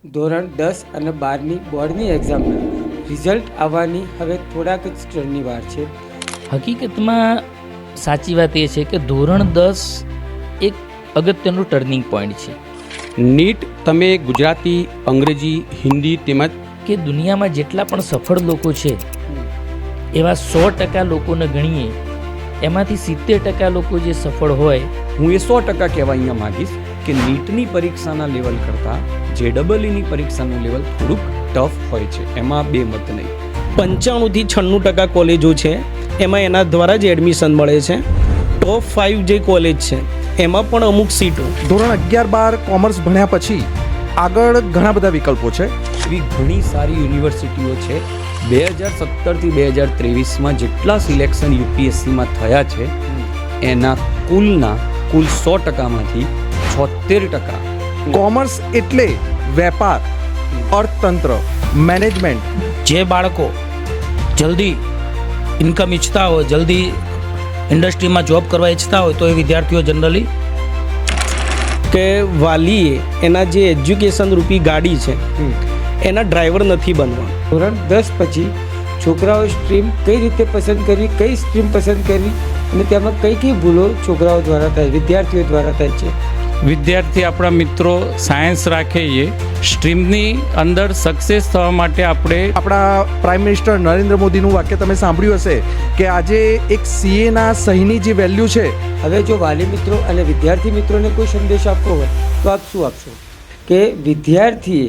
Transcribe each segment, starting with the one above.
ધોરણ 10 અને 12ની બોર્ડની એક્ઝામના રિઝલ્ટ આવવાની હવે થોડાક જ ક્ષણની વાર છે. હકીકતમાં સાચી વાત એ છે કે ધોરણ 10 એક અગત્યનું ટર્નિંગ પોઈન્ટ છે. નીટ તમે ગુજરાતી, અંગ્રેજી, હિન્દી તેમજ કે દુનિયામાં જેટલા પણ સફળ લોકો છે એવા 100% લોકોને ગણીએ એમાંથી 70% લોકો જે સફળ હોય, હું એ 100% કહેવા અહીંયા માગીશ કે નીટની પરીક્ષાના લેવલ કરતાં JEEની પરીક્ષાનું લેવલ થોડુંક ટફ હોય છે, એમાં બે મત નહીં. 95થી 96% કોલેજો છે એમાં એના દ્વારા જ એડમિશન મળે છે. ટોપ 5 જે કોલેજ છે એમાં પણ અમુક સીટો. ધોરણ 11-12 કોમર્સ ભણ્યા પછી આગળ ઘણા બધા વિકલ્પો છે. એવી ઘણી સારી યુનિવર્સિટીઓ છે. 2017થી 2023માં જેટલા સિલેક્શન UPSCમાં થયા છે એના કુલ 100%માંથી 76%. કોમર્સ એટલે વેપાર, અર્થતંત્ર, મેનેજમેન્ટ. જે બાળકો જલ્દી ઇન્કમ ઈચ્છતા હોય, જલ્દી ઇન્ડસ્ટ્રીમાં જોબ કરવા ઈચ્છતા હોય તો એ વિદ્યાર્થીઓ જનરલી કે વાલીએ એના જે એજ્યુકેશન રૂપી ગાડી છે એના ડ્રાઈવર નથી બનવા. ધોરણ 10 પછી છોકરાઓ સ્ટ્રીમ કઈ રીતે પસંદ કરવી, કઈ સ્ટ્રીમ પસંદ કરવી અને તેમાં કઈ કઈ ભૂલો છોકરાઓ દ્વારા થાય, વિદ્યાર્થીઓ દ્વારા થાય છે. વિદ્યાર્થી આપણા મિત્રો સાયન્સ રાખે એ સ્ટ્રીમની અંદર સક્સેસ થવા માટે આપણા પ્રાઇમ મિનિસ્ટર નરેન્દ્ર મોદીનું વાક્ય તમે સાંભળ્યું હશે કે આજે એક CA સહીની જે વેલ્યુ છે. હવે જો વાલી મિત્રો અને વિદ્યાર્થી મિત્રોને કોઈ સંદેશ આપવો હોય તો આપ શું આપશો? કે વિદ્યાર્થીએ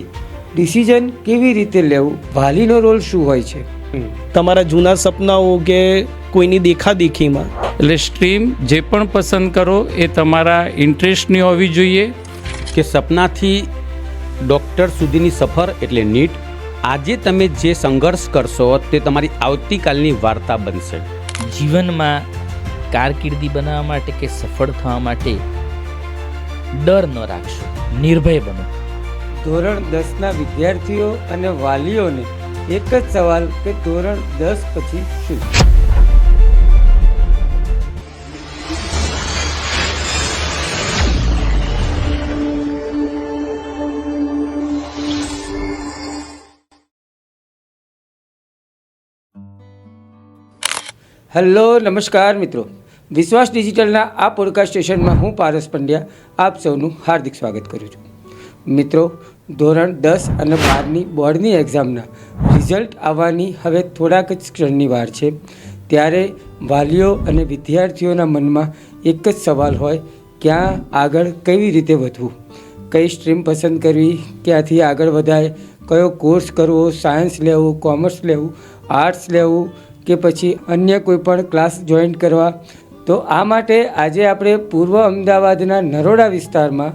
ડિસિઝન કેવી રીતે લેવું, વાલીનો રોલ શું હોય છે? તમારા જૂના સપનાઓ કે કોઈની દેખાદેખીમાં. એટલે સ્ટ્રીમ જે પણ પસંદ કરો એ તમારા ઇન્ટરેસ્ટની હોવી જોઈએ. કે સપનાથી ડૉક્ટર સુધીની સફર એટલે નીટ. આજે તમે જે સંઘર્ષ કરશો તે તમારી આવતીકાલની વાર્તા બનશે. જીવનમાં કારકિર્દી બનાવવા માટે કે સફળ થવા માટે ડર ન રાખશો, નિર્ભય બનો. ધોરણ 10ના વિદ્યાર્થીઓ અને વાલીઓને એક જ સવાલ કે ધોરણ 10 પછી શું? હેલો, નમસ્કાર મિત્રો. વિશ્વાસ ડિજિટલના આ પોડકાસ્ટ સ્ટેશનમાં હું પારસ પંડ્યા આપ સૌનું હાર્દિક સ્વાગત કરું છું. મિત્રો, ધોરણ 10 અને 12ની બોર્ડની એક્ઝામના રિઝલ્ટ આવવાની હવે થોડાક જ ક્ષણની વાર છે. ત્યારે વાલીઓ અને વિદ્યાર્થીઓના મનમાં એક જ સવાલ હોય, ક્યાં આગળ કેવી રીતે વધવું, કઈ સ્ટ્રીમ પસંદ કરવી, ક્યાંથી આગળ વધાય, કયો કોર્સ કરવો, સાયન્સ લેવું, કોમર્સ લેવું, આર્ટ્સ લેવું કે પછી અન્ય કોઈ પણ ક્લાસ જોઈન કરવા. તો આ માટે આજે આપણે પૂર્વ અમદાવાદના નરોડા વિસ્તારમાં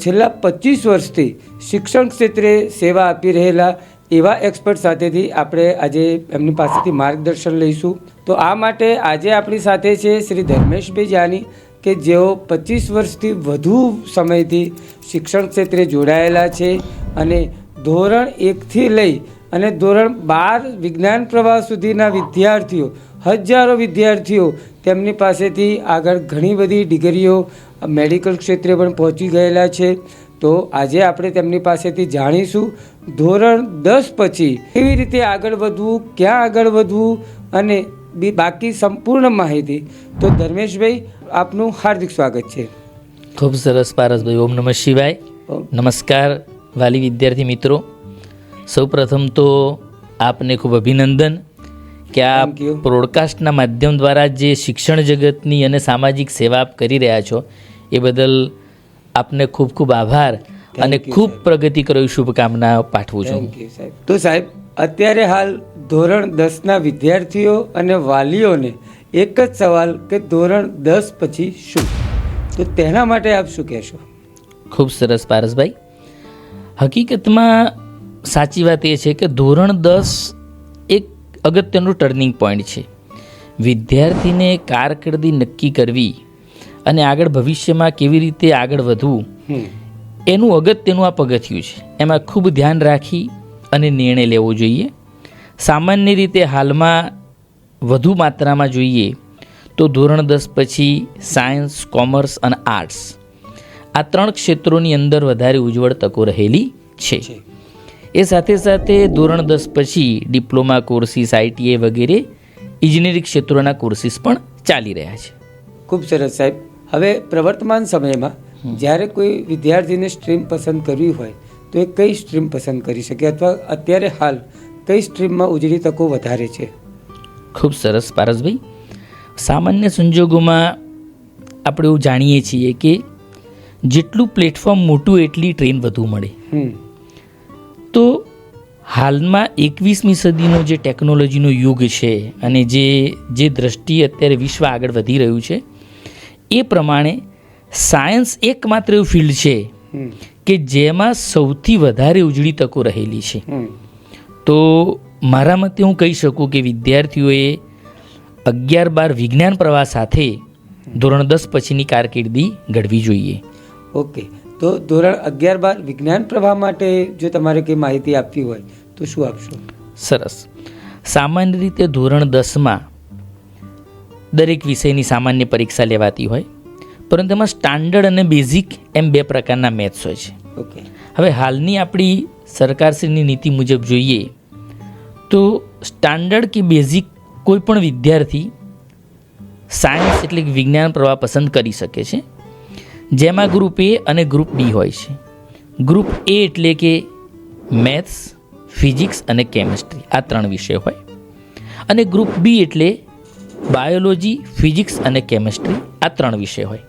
છેલ્લા 25 વર્ષથી શિક્ષણ ક્ષેત્રે સેવા આપી રહેલા એવા એક્સપર્ટ સાથેથી આપણે આજે એમની પાસેથી માર્ગદર્શન લઈશું. તો આ માટે આજે આપણી સાથે છે શ્રી ધર્મેશભાઈ જાની કે જેઓ 25 વર્ષથી વધુ સમયથી શિક્ષણ ક્ષેત્રે જોડાયેલા છે અને ધોરણ 1થી લઈ અને ધોરણ 12 વિજ્ઞાન પ્રવાહ સુધીના વિદ્યાર્થીઓ, હજારો વિદ્યાર્થીઓ તેમની પાસેથી આગળ ઘણી બધી ડિગ્રીઓ મેડિકલ ક્ષેત્રે પણ પહોંચી ગયેલા છે. તો આજે આપણે તેમની પાસેથી જાણીશું ધોરણ 10 પછી કેવી રીતે આગળ વધવું, ક્યાં આગળ વધવું અને બાકી સંપૂર્ણ માહિતી. તો ધર્મેશભાઈ, આપનું હાર્દિક સ્વાગત છે. ખૂબ સરસ પારસભાઈ. ઓમ નમઃ શિવાય. નમસ્કાર વાલી વિદ્યાર્થી મિત્રો. સૌપ્રથમ તો આપને ખૂબ અભિનંદન કે આ બ્રોડકાસ્ટના માધ્યમ દ્વારા જે શિક્ષણ જગતની અને સામાજિક સેવા આપ કરી રહ્યા છો એ બદલ આપને ખૂબ ખૂબ આભાર અને ખૂબ પ્રગતિ કરો એવી શુભકામના પાઠવું છું. તો સાહેબ, અત્યારે હાલ ધોરણ 10ના વિદ્યાર્થીઓ અને વાલીઓને એક જ સવાલ કે ધોરણ 10 પછી શું? તો તેના માટે આપ શું કહેશો? ખૂબ સરસ પારસભાઈ. હકીકતમાં સાચી વાત એ છે કે ધોરણ 10 એક અગત્યનું ટર્નિંગ પોઈન્ટ છે. વિદ્યાર્થીને કારકિર્દી નક્કી કરવી અને આગળ ભવિષ્યમાં કેવી રીતે આગળ વધવું એનું અગત્યનું આ પગથિયું છે. એમાં ખૂબ ધ્યાન રાખી અને નિર્ણય લેવો જોઈએ. સામાન્ય રીતે હાલમાં વધુ માત્રામાં જોઈએ તો ધોરણ 10 પછી સાયન્સ, કોમર્સ અને આર્ટ્સ આ 3 ક્ષેત્રોની અંદર વધારે ઉજ્જવળ તકો રહેલી છે. એ સાથે સાથે ધોરણ 10 પછી ડિપ્લોમા કોર્સીસ, ITI વગેરે ઇજનેરી ક્ષેત્રોના કોર્સીસ પણ ચાલી રહ્યા છે. ખૂબ સરસ સાહેબ. હવે પ્રવર્તમાન સમયમાં જ્યારે કોઈ વિદ્યાર્થીને સ્ટ્રીમ પસંદ કરવી હોય તો એ કઈ સ્ટ્રીમ પસંદ કરી શકે, અથવા અત્યારે હાલ કઈ સ્ટ્રીમમાં ઉજળી તકો વધારે છે? ખૂબ સરસ પારસભાઈ. સામાન્ય સંજોગોમાં આપણે એવું જાણીએ છીએ કે જેટલું પ્લેટફોર્મ મોટું એટલી ટ્રેન વધુ મળે. તો હાલમાં 21મી સદીનો જે ટેકનોલોજીનો યુગ છે અને જે દ્રષ્ટિએ અત્યારે વિશ્વ આગળ વધી રહ્યું છે એ પ્રમાણે સાયન્સ એકમાત્ર એવું ફિલ્ડ છે કે જેમાં સૌથી વધારે ઉજળી તકો રહેલી છે. તો મારા મતે હું કહી શકું કે વિદ્યાર્થીઓએ 11-12 વિજ્ઞાન પ્રવાહ સાથે ધોરણ 10 પછીની કારકિર્દી ઘડવી જોઈએ. ઓકે, તો ધોરણ 11-12 વિજ્ઞાન પ્રવાહ માટે જો તમારે કંઈ માહિતી આપવી હોય તો શું આપશો? સરસ. સામાન્ય રીતે ધોરણ 10માં દરેક વિષયની સામાન્ય પરીક્ષા લેવાતી હોય, પરંતુ એમાં સ્ટાન્ડર્ડ અને બેઝિક એમ 2 પ્રકારના મેથ્સ હોય છે. ઓકે. હવે હાલની આપણી સરકારશ્રીની નીતિ મુજબ જોઈએ તો સ્ટાન્ડર્ડ કે બેઝિક કોઈ પણ વિદ્યાર્થી સાયન્સ એટલે કે વિજ્ઞાન પ્રવાહ પસંદ કરી શકે છે, જેમાં ગ્રુપ A અને ગ્રુપ B હોય છે. ગ્રુપ A એટલે કે મેથ્સ, ફિઝિક્સ અને કેમિસ્ટ્રી, આ 3 વિષય હોય, અને ગ્રુપ B એટલે બાયોલોજી, ફિઝિક્સ અને કેમિસ્ટ્રી, આ 3 વિષય હોય.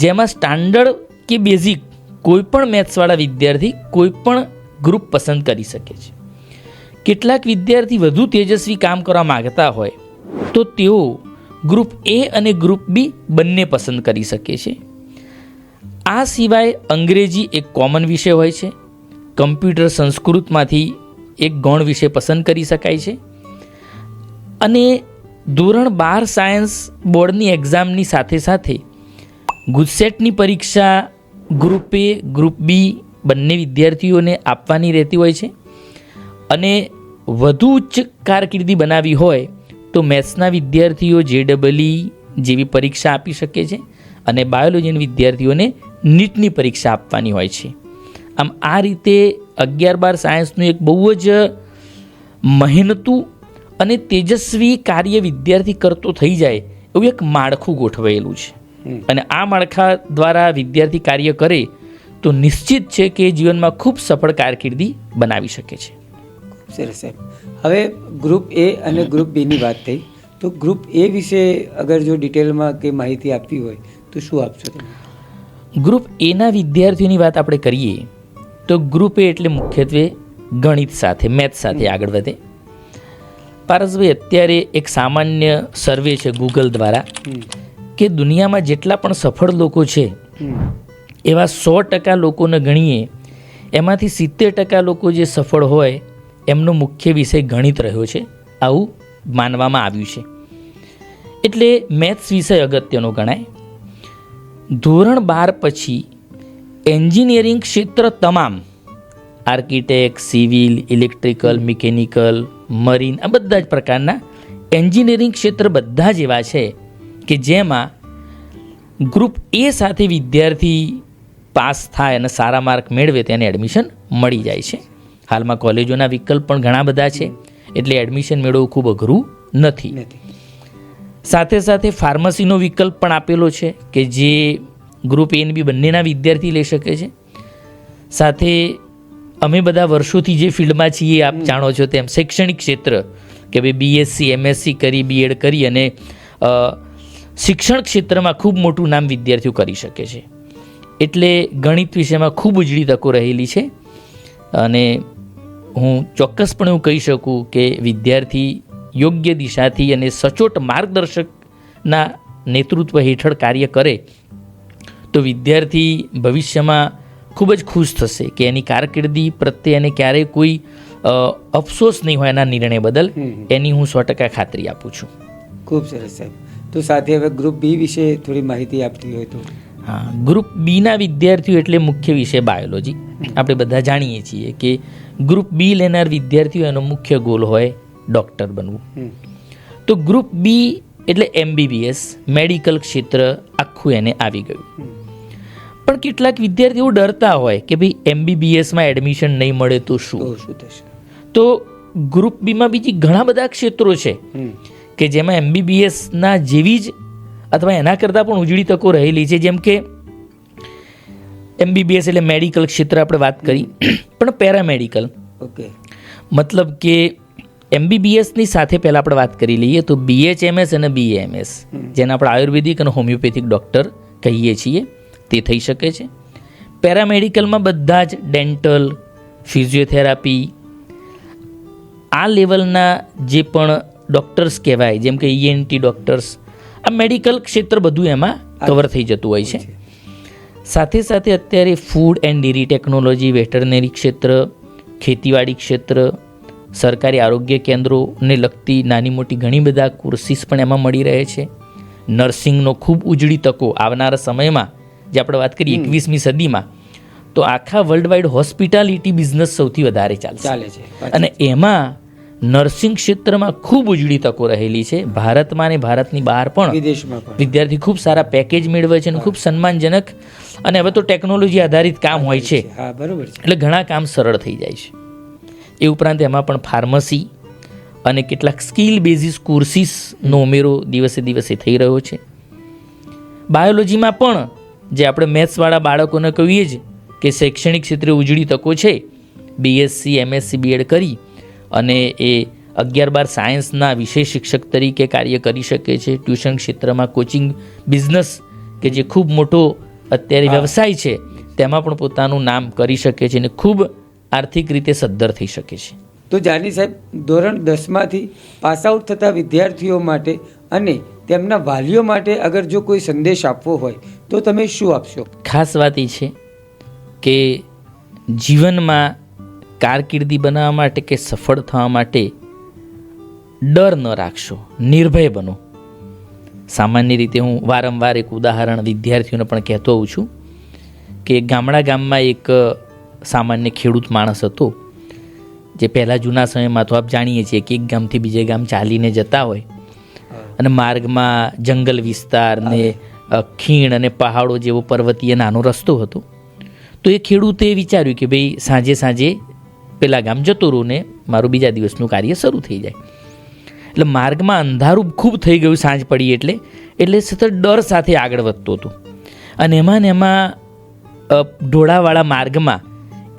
જેમાં સ્ટાન્ડર્ડ કે બેઝિક કોઈ પણ મેથ્સવાળા વિદ્યાર્થી કોઈ પણ ગ્રુપ પસંદ કરી શકે છે. કેટલાક વિદ્યાર્થી વધુ તેજસ્વી કામ કરવા માગતા હોય તો તેઓ ગ્રુપ A અને ગ્રુપ B બંને પસંદ કરી શકે છે. આ સિવાય અંગ્રેજી એક કોમન વિષય હોય છે. કમ્પ્યુટર, સંસ્કૃતમાંથી એક ગૌણ વિષય પસંદ કરી શકાય છે. અને ધોરણ 12 સાયન્સ બોર્ડની એક્ઝામની સાથે સાથે ગુજસેટની પરીક્ષા ગ્રુપ A, ગ્રુપ B બંને વિદ્યાર્થીઓને આપવાની રહેતી હોય છે. અને વધુ ઉચ્ચ કારકિર્દી બનાવી હોય તો મેથ્સના વિદ્યાર્થીઓ JEE જેવી પરીક્ષા આપી શકે છે, અને બાયોલોજીના વિદ્યાર્થીઓને નીટની પરીક્ષા આપવાની હોય છે. આમ આ રીતે 11-12 સાયન્સનું એક બહુ જ મહેનતું અને તેજસ્વી કાર્ય વિદ્યાર્થી કરતો થઈ જાય એવું એક માળખું ગોઠવાયેલું છે. અને આ માળખા દ્વારા વિદ્યાર્થી કાર્ય કરે તો નિશ્ચિત છે કે જીવનમાં ખૂબ સફળ કારકિર્દી બનાવી શકે છે. સરસ સાહેબ. હવે ગ્રુપ A અને ગ્રુપ B ની વાત થઈ, તો ગ્રુપ A વિશે અગર જો ડિટેલમાં કે માહિતી આપવી હોય તો શું આપશો તમે? ગ્રુપ Aના વિદ્યાર્થીઓની વાત આપણે કરીએ તો ગ્રુપ A એટલે મુખ્યત્વે ગણિત સાથે, મેથ્સ સાથે આગળ વધે. પારસભાઈ, અત્યારે એક સામાન્ય સર્વે છે ગૂગલ દ્વારા કે દુનિયામાં જેટલા પણ સફળ લોકો છે એવા 100% લોકોને ગણીએ, એમાંથી 70% લોકો જે સફળ હોય એમનો મુખ્ય વિષય ગણિત રહ્યો છે, આવું માનવામાં આવ્યું છે. એટલે મેથ્સ વિષય અગત્યનો ગણાય. ધોરણ 12 પછી એન્જિનિયરિંગ ક્ષેત્ર તમામ, architect, civil, electrical, mechanical, marine, આ બધા જ પ્રકારના એન્જિનિયરિંગ ક્ષેત્ર બધા જ એવા છે કે જેમાં ગ્રુપ A સાથે વિદ્યાર્થી પાસ થાય અને સારા માર્ક મેળવે તેને એડમિશન મળી જાય છે. હાલમાં કોલેજોના વિકલ્પ પણ ઘણા બધા છે, એટલે એડમિશન મેળવવું ખૂબ અઘરું નથી. સાથે સાથે ફાર્મસીનો વિકલ્પ પણ આપેલો છે કે જે ગ્રુપ A અને B બંનેના વિદ્યાર્થી લઈ શકે છે. સાથે અમે બધા વર્ષોથી જે ફિલ્ડમાં છીએ, આપ જાણો છો તેમ શૈક્ષણિક ક્ષેત્ર કે ભાઈ BSc, MSc કરી, B.Ed કરી અને શિક્ષણ ક્ષેત્રમાં ખૂબ મોટું નામ વિદ્યાર્થીઓ કરી શકે છે. એટલે ગણિત વિષયમાં ખૂબ ઉજળી તકો રહેલી છે. અને હું ચોક્કસપણે એવું કહી શકું કે વિદ્યાર્થી યોગ્ય દિશાથી અને સચોટ માર્ગદર્શકના નેતૃત્વ હેઠળ કાર્ય કરે તો વિદ્યાર્થી ભવિષ્યમાં ખૂબ જ ખુશ થશે કે એની કારકિર્દી પ્રત્યે એને ક્યારેય કોઈ અફસોસ નહીં હોય એના નિર્ણય બદલ, એની હું 100% ખાતરી આપું છું. ખૂબ સરસ સાહેબ. તો સાથે હવે ગ્રુપ B વિશે થોડી માહિતી આપવી હોય તો? હા, ગ્રુપ બીના વિદ્યાર્થીઓ એટલે મુખ્ય વિષય બાયોલોજી. આપણે બધા જાણીએ છીએ કે ગ્રુપ B લેનાર વિદ્યાર્થીઓ એનો મુખ્ય ગોલ હોય ડૉક્ટર બનવું. તો ગ્રુપ B એટલે MBBS, મેડિકલ ક્ષેત્ર આખું એને આવી ગયું. પણ કેટલાક વિદ્યાર્થીઓ ડરતા હોય કે ભાઈ MBBSમાં એડમિશન નહીં મળે તો શું. તો શું થશે? તો ગ્રુપ બીમાં બીજી ઘણા બધા ક્ષેત્રો છે કે જેમાં MBBSના જેવી જ અથવા એના કરતાં પણ ઉજળી તકો રહેલી છે. જેમ કે MBBS એટલે મેડિકલ ક્ષેત્ર આપણે વાત કરી, પણ પેરામેડિકલ ઓકે. મતલબ કે MBBSની સાથે પહેલાં આપણે વાત કરી લઈએ તો BHMS અને BAMS, જેને આપણે આયુર્વેદિક અને હોમિયોપેથિક ડૉક્ટર કહીએ છીએ, તે થઈ શકે છે. પેરામેડિકલમાં બધા જ ડેન્ટલ, ફિઝિયોથેરાપી, આ લેવલના જે પણ ડૉક્ટર્સ કહેવાય, જેમ કે ENT ડૉક્ટર્સ, આ મેડિકલ ક્ષેત્ર બધું એમાં કવર થઈ જતું હોય છે. સાથે સાથે અત્યારે food and dairy technology, veterinary ક્ષેત્ર, ખેતીવાડી ક્ષેત્ર, સરકારી આરોગ્ય કેન્દ્રોને લગતી નાની મોટી ઘણી બધા કોર્સીસ પણ એમાં મળી રહે છે. નર્સિંગનો ખૂબ ઉજળી તકો આવનારા સમયમાં, જે આપણે વાત કરીએ 21મી સદીમાં, તો આખા વર્લ્ડ વાઇડ હોસ્પિટાલિટી બિઝનેસ સૌથી વધારે ચાલે છે. અને એમાં નર્સિંગ ક્ષેત્રમાં ખૂબ ઉજળી તકો રહેલી છે. ભારતમાં અને ભારતની બહાર પણ વિદેશમાં પણ વિદ્યાર્થી ખૂબ સારા પેકેજ મેળવે છે અને ખૂબ સન્માનજનક, અને હવે તો ટેકનોલોજી આધારિત કામ હોય છે, હા, બરોબર છે. એટલે ઘણા કામ સરળ થઈ જાય છે. એ ઉપરાંત એમાં પણ ફાર્મસી અને કેટલાક સ્કિલ બેઝિસ કોર્સીસનો ઉમેરો દિવસે દિવસે થઈ રહ્યો છે. બાયોલોજીમાં પણ જે આપણે મેથ્સવાળા બાળકોને કહીએ જ કે શૈક્ષણિક ક્ષેત્રે ઉજળી તકો છે, BSc MSc BEd કરી અને એ 11-12 સાયન્સના વિષય શિક્ષક તરીકે કાર્ય કરી શકે છે. ટ્યુશન ક્ષેત્રમાં કોચિંગ બિઝનેસ કે જે ખૂબ મોટો અત્યારે વ્યવસાય છે, તેમાં પણ પોતાનું નામ કરી શકે છે અને ખૂબ આર્થિક રીતે સદ્ધર થઈ શકે છે. તો જાની સાહેબ, ધોરણ 10માંથી પાસ આઉટ થતા વિદ્યાર્થીઓ માટે અને તેમના વાલીઓ માટે અગર જો કોઈ સંદેશ આપવો હોય તો તમે શું આપશો? ખાસ વાત એ છે કે જીવનમાં કારકિર્દી બનાવવા માટે કે સફળ થવા માટે ડર ન રાખશો, નિર્ભય બનો. સામાન્ય રીતે હું વારંવાર એક ઉદાહરણ વિદ્યાર્થીઓને પણ કહેતો હોઉં છું કે ગામમાં એક સામાન્ય ખેડૂત માણસ હતો, જે પહેલાં જૂના સમયમાં તો આપ જાણીએ છીએ કે એક ગામથી બીજે ગામ ચાલીને જતા હોય અને માર્ગમાં જંગલ વિસ્તાર ને ખીણ અને પહાડો જેવો પર્વતીય નાનો રસ્તો હતો. તો એ ખેડૂતે વિચાર્યું કે ભાઈ સાંજે પેલા ગામ જતો રહું ને મારું બીજા દિવસનું કાર્ય શરૂ થઈ જાય. એટલે માર્ગમાં અંધારું ખૂબ થઈ ગયું સાંજ પડી એટલે સતત ડર સાથે આગળ વધતો હતો. અને એમાં ઢોળાવાળા માર્ગમાં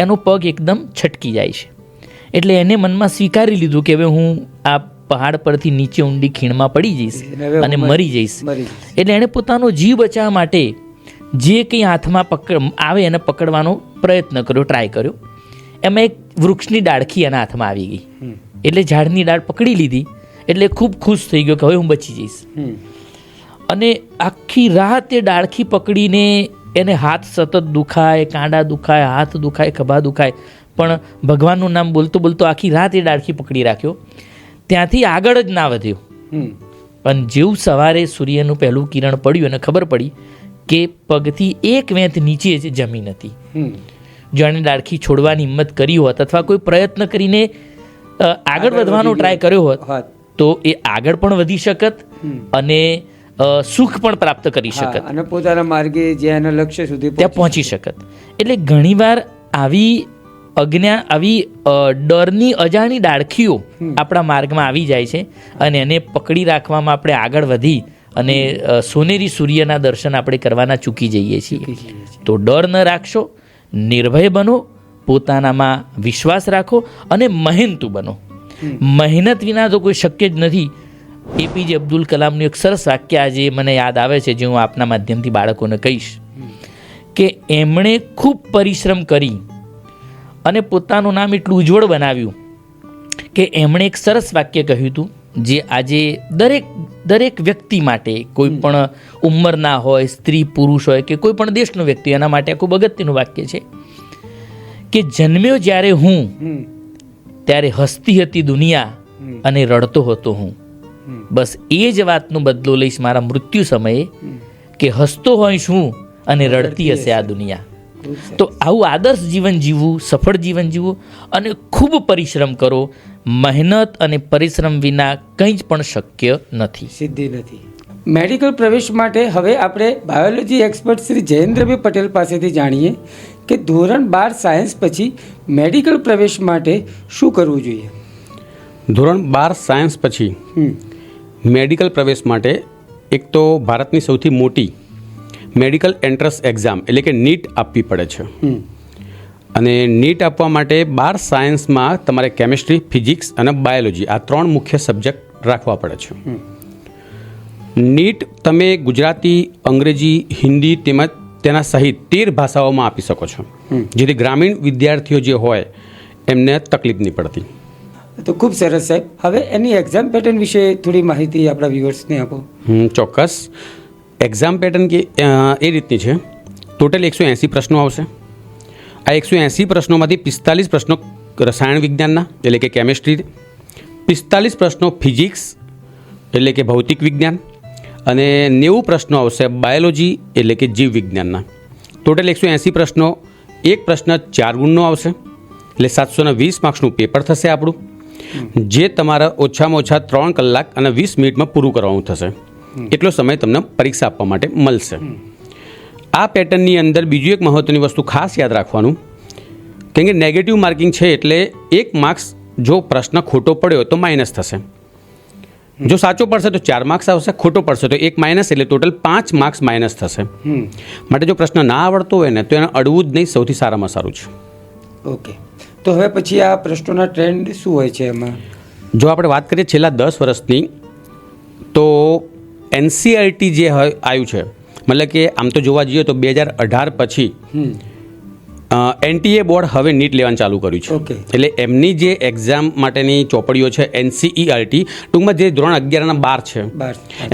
એનો પગ એકદમ છટકી જાય છે. એટલે એને મનમાં સ્વીકારી લીધું કે હવે હું આ પહાડ પરથી નીચે ઊંડી ખીણમાં પડી જઈશ અને મરી જઈશ. એટલે એણે પોતાનો જીવ બચાવવા માટે જે કંઈ હાથમાં આવે એને પકડવાનો પ્રયત્ન કર્યો, ટ્રાય કર્યો. એમાં એક વૃક્ષની ડાળખી એના હાથમાં આવી ગઈ. એટલે ઝાડની ડાળ પકડી લીધી એટલે ખૂબ ખુશ થઈ ગયો કે હવે હું બચી જઈશ. અને આખી રાત એ ડાળખી પકડીને એને હાથ સતત દુખાય, કાંડા દુખાય, હાથ દુખાય, ખભા દુખાય, પણ ભગવાનનું નામ બોલતો બોલતો આખી રાત એ ડાળખી પકડી રાખ્યો. ત્યાંથી આગળ જ ના વધ્યો. પણ જેવું સવારે સૂર્યનું પહેલું કિરણ પડ્યું અને ખબર પડી કે પગથી એક વેંત નીચે જ જમીન હતી. જો એણે ડાળખી છોડવાની હિંમત કરી હોત અથવા કોઈ પ્રયત્ન કરીને આગળ વધવાનો ટ્રાય કર્યો હોત તો એ આગળ પણ વધી શકત અને સુખ પણ પ્રાપ્ત કરી શકત અને પોતાના માર્ગે જે એના લક્ષ્ય સુધી ત્યાં પહોંચી શકત. એટલે ઘણીવાર આવી ડરની અજાણી ડાળખીઓ આપણા માર્ગમાં આવી જાય છે અને એને પકડી રાખવામાં આપણે આગળ વધી અને સોનેરી સૂર્યના દર્શન આપણે કરવાના ચૂકી જઈએ છીએ. તો ડર ન રાખશો, નિર્ભય બનો, પોતાનામાં વિશ્વાસ રાખો અને મહેનતુ બનો. મહેનત વિના તો કોઈ શક્ય જ નથી. APJ અબ્દુલ કલામનું એક સરસ વાક્ય આજે મને યાદ આવે છે, જે હું આપના માધ્યમથી બાળકોને કહીશ કે એમણે ખૂબ પરિશ્રમ કરી અને પોતાનું નામ એટલું ઉજ્જવળ બનાવ્યું કે એમણે એક સરસ વાક્ય કહ્યું હતું, જે આજે દરેક વ્યક્તિ માટે, કોઈ પણ ઉંમરના હોય, સ્ત્રી પુરુષ હોય કે કોઈ પણ દેશનો વ્યક્તિ, એના માટે ખૂબ અગત્યનું વાક્ય છે કે જન્મ્યો જ્યારે હું ત્યારે હસતી હતી દુનિયા અને રડતો હતો હું. બસ એ જ વાતનો બદલો લઈશ મારા મૃત્યુ સમયે કે હસતો હોઈશ હું અને રડતી હશે આ દુનિયા. તો આવું આદર્શ જીવન જીવવું, સફળ જીવન જીવવું અને ખૂબ પરિશ્રમ કરો. મહેનત અને પરિશ્રમ વિના કંઈ જ પણ શક્ય નથી. સિદ્ધિ નથી. મેડિકલ પ્રવેશ માટે હવે આપણે બાયોલોજી એક્સપર્ટ શ્રી જયેન્દ્રભાઈ પટેલ પાસેથી જાણીએ કે ધોરણ 12 સાયન્સ પછી મેડિકલ પ્રવેશ માટે શું કરવું જોઈએ. ધોરણ 12 સાયન્સ પછી મેડિકલ પ્રવેશ માટે એક તો ભારતની સૌથી મોટી મેડિકલ એન્ટ્રન્સ એક્ઝામ એટલે કે નીટ આપવી પડે છે. અને નીટ આપવા માટે 12 સાયન્સમાં તમારે કેમિસ્ટ્રી, ફિઝિક્સ અને બાયોલોજી આ 3 મુખ્ય સબ્જેક્ટ રાખવા પડે છે. નીટ તમે ગુજરાતી, અંગ્રેજી, હિન્દી તેમજ તેના સહિત 13 ભાષાઓમાં આપી શકો છો, જેથી ગ્રામીણ વિદ્યાર્થીઓ જે હોય એમને તકલીફ નહીં પડતી. તો ખૂબ સરસ સાહેબ. હવે એની એક્ઝામ પેટર્ન વિશે થોડી માહિતી આપણા વ્યુઅર્સને આપો. ચોક્કસ. એક્ઝામ પેટર્ન કે એ રીતની છે, ટોટલ 180 પ્રશ્નો આવશે. આ 180 પ્રશ્નોમાંથી 45 પ્રશ્નો રસાયણ વિજ્ઞાનના એટલે કે કેમિસ્ટ્રી, 45 પ્રશ્નો ફિઝિક્સ એટલે કે ભૌતિક વિજ્ઞાન અને 90 પ્રશ્નો આવશે બાયોલોજી એટલે કે જીવ વિજ્ઞાનના. ટોટલ 180 પ્રશ્નો, એક પ્રશ્ન 4 ગુણનો આવશે એટલે 720 માર્ક્સનું પેપર થશે આપણું, જે તમારા ઓછામાં ઓછા 3 કલાક અને 20 મિનિટમાં પૂરું કરવાનું થશે. એટલો સમય તમને પરીક્ષા આપવા માટે મળશે. આ પેટર્નની અંદર બીજું એક મહત્ત્વની વસ્તુ ખાસ યાદ રાખવાનું, કેમ કે નેગેટિવ માર્કિંગ છે એટલે 1 માર્ક્સ જો પ્રશ્ન ખોટો પડ્યો તો માઇનસ થશે, જો સાચો પડશે તો 4 માર્ક્સ આવશે, ખોટો પડશે તો 1 માઇનસ એટલે ટોટલ 5 માર્ક્સ માઇનસ થશે. માટે જો પ્રશ્ન ના આવડતો હોય ને તો એને અડવું જ નહીં, સૌથી સારામાં સારું છે. ઓકે, તો હવે પછી આ પ્રશ્નોના ટ્રેન્ડ શું હોય છે એમાં? જો આપણે વાત કરીએ છેલ્લા 10 વર્ષની, તો એનસીઆરટી જે આવ્યું છે, મતલબ કે આમ તો જોવા જઈએ તો 2018 પછી એનટીએ બોર્ડ હવે નીટ લેવાનું ચાલુ કર્યું છે. ઓકે. એટલે એમની જે એક્ઝામ માટેની ચોપડીઓ છે એનસીઈઆરટી, ટૂંકમાં જે ધોરણ 11 અને 12 છે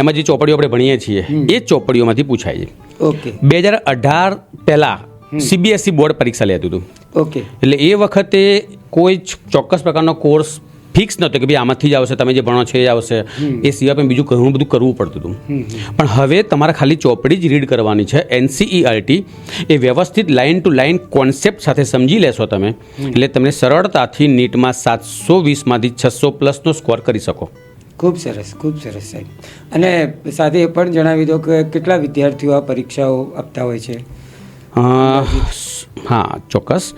એમાં જે ચોપડીઓ આપણે ભણીએ છીએ એ ચોપડીઓમાંથી પૂછાય છે. ઓકે. 2018 પહેલાં સીબીએસઈ બોર્ડ પરીક્ષા લેતું હતું. ઓકે. એટલે એ વખતે કોઈ ચોક્કસ પ્રકારનો કોર્સ ફિક્સ નહોતો કે ભાઈ આમાંથી જ આવશે, તમે જે ભણો છો એ આવશે, એ સિવાય પણ બીજું ઘણું બધું કરવું પડતું હતું. પણ હવે તમારે ખાલી ચોપડી જ રીડ કરવાની છે. એનસીઈઆરટી એ વ્યવસ્થિત લાઇન ટુ લાઇન કોન્સેપ્ટ સાથે સમજી લેશો તમે, એટલે તમે સરળતાથી નીટમાં 720માંથી 600+ સ્કોર કરી શકો. ખૂબ સરસ, ખૂબ સરસ સાહેબ. અને સાથે એ પણ જણાવી દો કે કેટલા વિદ્યાર્થીઓ આ પરીક્ષાઓ આપતા હોય છે? હા, ચોક્કસ.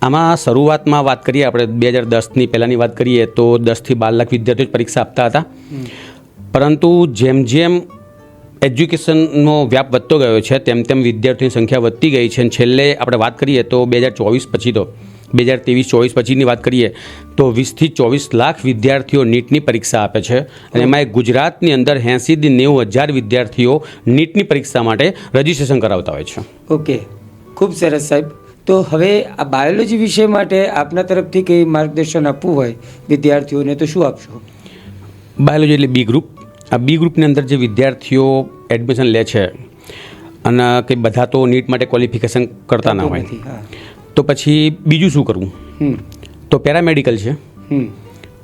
આમાં શરૂઆતમાં વાત કરીએ આપણે 2010ની પહેલાંની વાત કરીએ તો 10 થી 12 લાખ વિદ્યાર્થીઓ જ પરીક્ષા આપતા હતા. પરંતુ જેમ જેમ એજ્યુકેશનનો વ્યાપ વધતો ગયો છે તેમ તેમ વિદ્યાર્થીઓની સંખ્યા વધતી ગઈ છે. અને છેલ્લે આપણે વાત કરીએ તો 2024 પછી તો 2023-24 પછીની વાત કરીએ તો 20 થી 24 લાખ વિદ્યાર્થીઓ નીટની પરીક્ષા આપે છે. અને એમાં ગુજરાતની અંદર 80 થી 90 હજાર વિદ્યાર્થીઓ નીટની પરીક્ષા માટે રજીસ્ટ્રેશન કરાવતા હોય છે. ઓકે, ખૂબ સરસ સાહેબ. તો હવે આ બાયોલોજી વિષય માટે આપના તરફથી કંઈ માર્ગદર્શન આપવું હોય વિદ્યાર્થીઓને તો શું આપશો? બાયોલોજી એટલે બી ગ્રુપ. આ બી ગ્રુપની અંદર જે વિદ્યાર્થીઓ એડમિશન લે છે અને કંઈ બધા તો નીટ માટે ક્વોલિફિકેશન કરતા ના હોય, તો પછી બીજું શું કરવું? તો પેરામેડિકલ છે.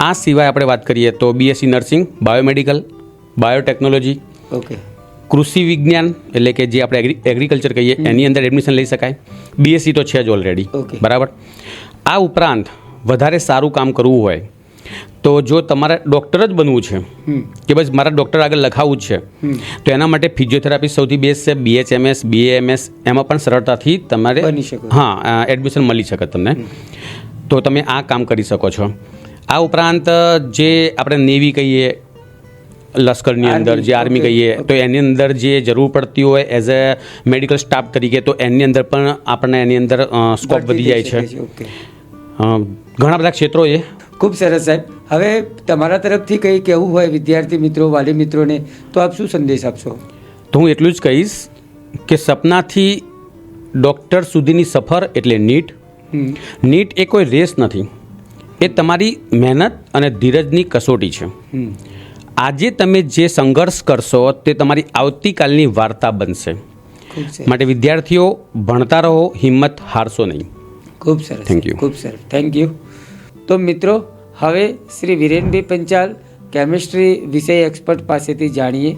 આ સિવાય આપણે વાત કરીએ તો BSc nursing, biomedical, biotechnology, okay, કૃષિ વિજ્ઞાન એટલે કે જે આપણે એગ્રીકલ્ચર કહીએ એની અંદર એડમિશન લઈ શકાય. બીએસસી તો છે જ ઓલરેડી, બરાબર. આ ઉપરાંત વધારે સારું કામ કરવું હોય તો જો તમારે ડૉક્ટર જ બનવું છે કે બસ મારા ડૉક્ટર આગળ લખાવવું જ છે, તો એના માટે ફિઝિયોથેરાપી સૌથી બેસ્ટ છે. BHMS, BAMS એમાં પણ સરળતાથી તમારે એડમિશન મળી શકે તમને, તો તમે આ કામ કરી શકો છો. આ ઉપરાંત જે આપણે નેવી કહીએ, લશ્કરની અંદર જે આર્મી કહીએ, તો એની અંદર જે જરૂર પડતી હોય એઝ અ મેડિકલ સ્ટાફ તરીકે, તો એની અંદર પણ આપણને એની અંદર સ્કોપ વધી જાય છે. ઘણા બધા ક્ષેત્રો છે. ખૂબ સરસ સાહેબ. હવે તમારા તરફથી કંઈ કહેવું હોય વિદ્યાર્થી મિત્રો, વાલી મિત્રોને, તો આપ શું સંદેશ આપશો? તો હું એટલું જ કહીશ કે સપનાથી ડૉક્ટર સુધીની સફર એટલે નીટ. નીટ એ કોઈ રેસ નથી, એ તમારી મહેનત અને ધીરજની કસોટી છે. આજે તમે જે સંઘર્ષ કરશો તે તમારી આવતીકાલની વાર્તા બનશે. માટે વિદ્યાર્થીઓ ભણતા રહો, હિંમત હારશો નહીં. ખૂબ સરસ, થેન્ક યુ. ખૂબ સરસ, થેન્ક યુ. તો મિત્રો, હવે શ્રી વિરેનભાઈ પંચાલ કેમિસ્ટ્રી વિષય એક્સપર્ટ પાસેથી જાણીએ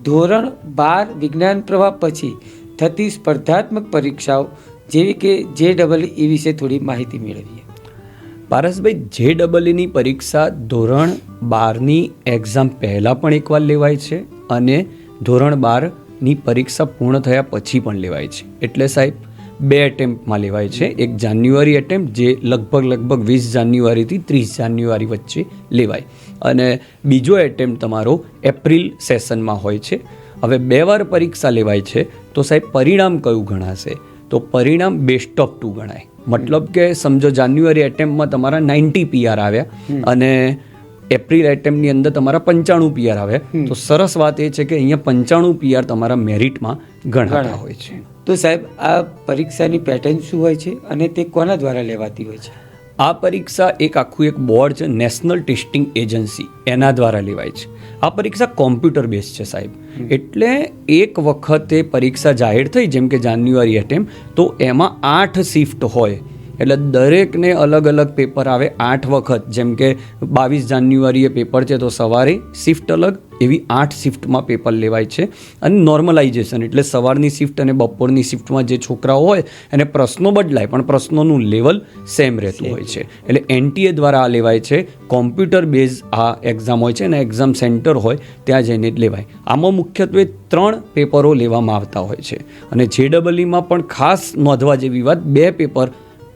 ધોરણ 12 વિજ્ઞાન પ્રવાહ પછી થતી સ્પર્ધાત્મક પરીક્ષાઓ જેવી કે JEE વિશે થોડી માહિતી મેળવીએ. પારસભાઈ, JEEની પરીક્ષા ધોરણ 12ની એક્ઝામ પહેલાં પણ એકવાર લેવાય છે અને ધોરણ 12ની પરીક્ષા પૂર્ણ થયા પછી પણ લેવાય છે. એટલે સાહેબ 2 એટેમ્પ્ટમાં લેવાય છે. એક જાન્યુઆરી એટેમ્પ્ટ જે લગભગ 20 જાન્યુઆરીથી 30 જાન્યુઆરી વચ્ચે લેવાય, અને બીજો એટેમ્પ્ટ તમારો એપ્રિલ સેશનમાં હોય છે. હવે 2 વાર પરીક્ષા લેવાય છે તો સાહેબ પરિણામ કયું ગણાશે? તો પરિણામ બેસ્ટ ઓફ 2 ગણાય. મતલબ કે સમજો જાન્યુઆરી એટેમ્પ્ટમાં તમારા 90 PR આવ્યા અને એપ્રિલ એટેમ્પ્ટની અંદર તમારા 95 PR આવ્યા, તો સરસ વાત એ છે કે અહીંયા 95 PR તમારા મેરિટમાં ગણાતા હોય છે. તો સાહેબ આ પરીક્ષાની પેટર્ન શું હોય છે અને તે કોના દ્વારા લેવાતી હોય છે? આ પરીક્ષા આખું એક બોર્ડ છે, નેશનલ ટેસ્ટિંગ એજન્સી, એના દ્વારા લેવાય છે. આ પરીક્ષા કોમ્પ્યુટર બેઝ છે સાહેબ. એટલે એક વખતે પરીક્ષા જાહેર થઈ, જેમ કે જાન્યુઆરી એટેમ્પ, તો એમાં 8 શિફ્ટ હોય. એટલે દરેકને અલગ અલગ પેપર આવે 8 વખત. જેમ કે 22 જાન્યુઆરીએ પેપર છે તો સવારે શિફ્ટ અલગ, એવી 8 શિફ્ટમાં પેપર લેવાય છે. અને નોર્મલાઇઝેશન એટલે સવારની શિફ્ટ અને બપોરની શિફ્ટમાં જે છોકરાઓ હોય એને પ્રશ્નો બદલાય પણ પ્રશ્નોનું લેવલ સેમ રહેતું હોય છે. એટલે NTA દ્વારા આ લેવાય છે. કોમ્પ્યુટર બેઝ આ એક્ઝામ હોય છે અને એક્ઝામ સેન્ટર હોય ત્યાં જઈને જ લેવાય. આમાં મુખ્યત્વે 3 પેપરો લેવામાં આવતા હોય છે. અને JEEમાં પણ ખાસ નોંધવા જેવી વાત, 2 પેપર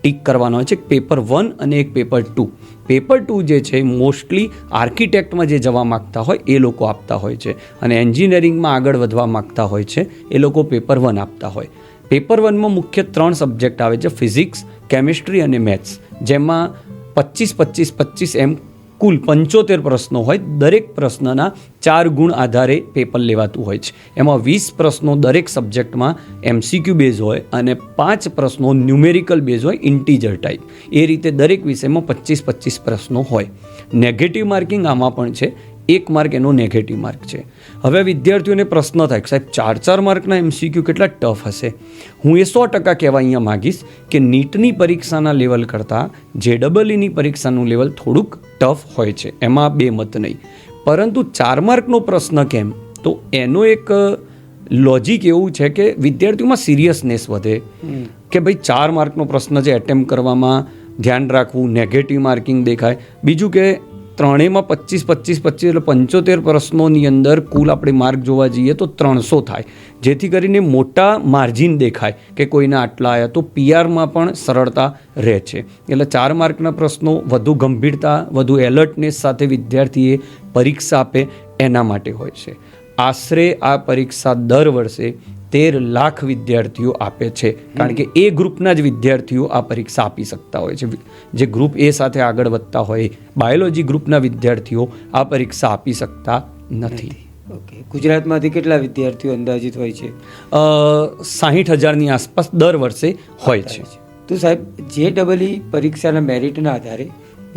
ટીક કરવાનો હોય છે, એક પેપર 1 અને એક પેપર 2. પેપર 2 જે છે મોસ્ટલી આર્કિટેક્ટમાં જે જવા માગતા હોય એ લોકો આપતા હોય છે, અને એન્જિનિયરિંગમાં આગળ વધવા માગતા હોય છે એ લોકો પેપર 1 આપતા હોય. પેપર 1માં મુખ્ય 3 સબ્જેક્ટ આવે છે, ફિઝિક્સ, કેમિસ્ટ્રી અને મેથ્સ, જેમાં 25 એમ કુલ 75 પ્રશ્નો હોય. દરેક પ્રશ્નના 4 ગુણ આધારે પેપર લેવાતું હોય છે. એમાં 20 પ્રશ્નો દરેક સબ્જેક્ટમાં MCQ બેઝ હોય અને 5 પ્રશ્નો ન્યુમેરિકલ બેઝ હોય, ઇન્ટીજર ટાઈપ. એ રીતે દરેક વિષયમાં 25 પ્રશ્નો હોય. નેગેટિવ માર્કિંગ આમાં પણ છે, 1 માર્ક એનો નેગેટિવ માર્ક છે. હવે વિદ્યાર્થીઓને પ્રશ્ન થાય કે સાહેબ 4 માર્કના MCQ કેટલા ટફ હશે? હું એ 100% કહેવા અહીંયા માગીશ કે નીટની પરીક્ષાના લેવલ કરતાં JEEની પરીક્ષાનું લેવલ થોડુંક ટફ હોય છે, એમાં 2 મત નહીં. પરંતુ 4 માર્કનો પ્રશ્ન કેમ? તો એનો એક લોજિક એવું છે કે વિદ્યાર્થીઓમાં સિરિયસનેસ વધે કે ભાઈ 4 માર્કનો પ્રશ્ન છે, એટેમ્પ કરવામાં ધ્યાન રાખવું, નેગેટિવ માર્કિંગ દેખાય. બીજું કે ત્રણેયમાં 25 એટલે 75 પ્રશ્નોની અંદર કુલ આપણે માર્ક જોવા જઈએ તો 300 થાય, જેથી કરીને મોટા માર્જિન દેખાય કે કોઈના આટલા આવ્યા, તો PRમાં પણ સરળતા રહે છે. એટલે 4 માર્કના પ્રશ્નો વધુ ગંભીરતા, વધુ એલર્ટનેસ સાથે વિદ્યાર્થીએ પરીક્ષા આપે એના માટે હોય છે. આશરે આ પરીક્ષા દર વર્ષે 13 લાખ વિદ્યાર્થીઓ આપે છે, કારણ કે એ ગ્રુપના જ વિદ્યાર્થીઓ આ પરીક્ષા આપી શકતા હોય છે. જે ગ્રુપ એ સાથે આગળ વધતા હોય, બાયોલોજી ગ્રુપના વિદ્યાર્થીઓ આ પરીક્ષા આપી શકતા નથી. ઓકે, ગુજરાતમાંથી કેટલા વિદ્યાર્થીઓ અંદાજિત હોય છે? 60,000ની આસપાસ દર વર્ષે હોય છે. તો સાહેબ JEE પરીક્ષાના મેરિટના આધારે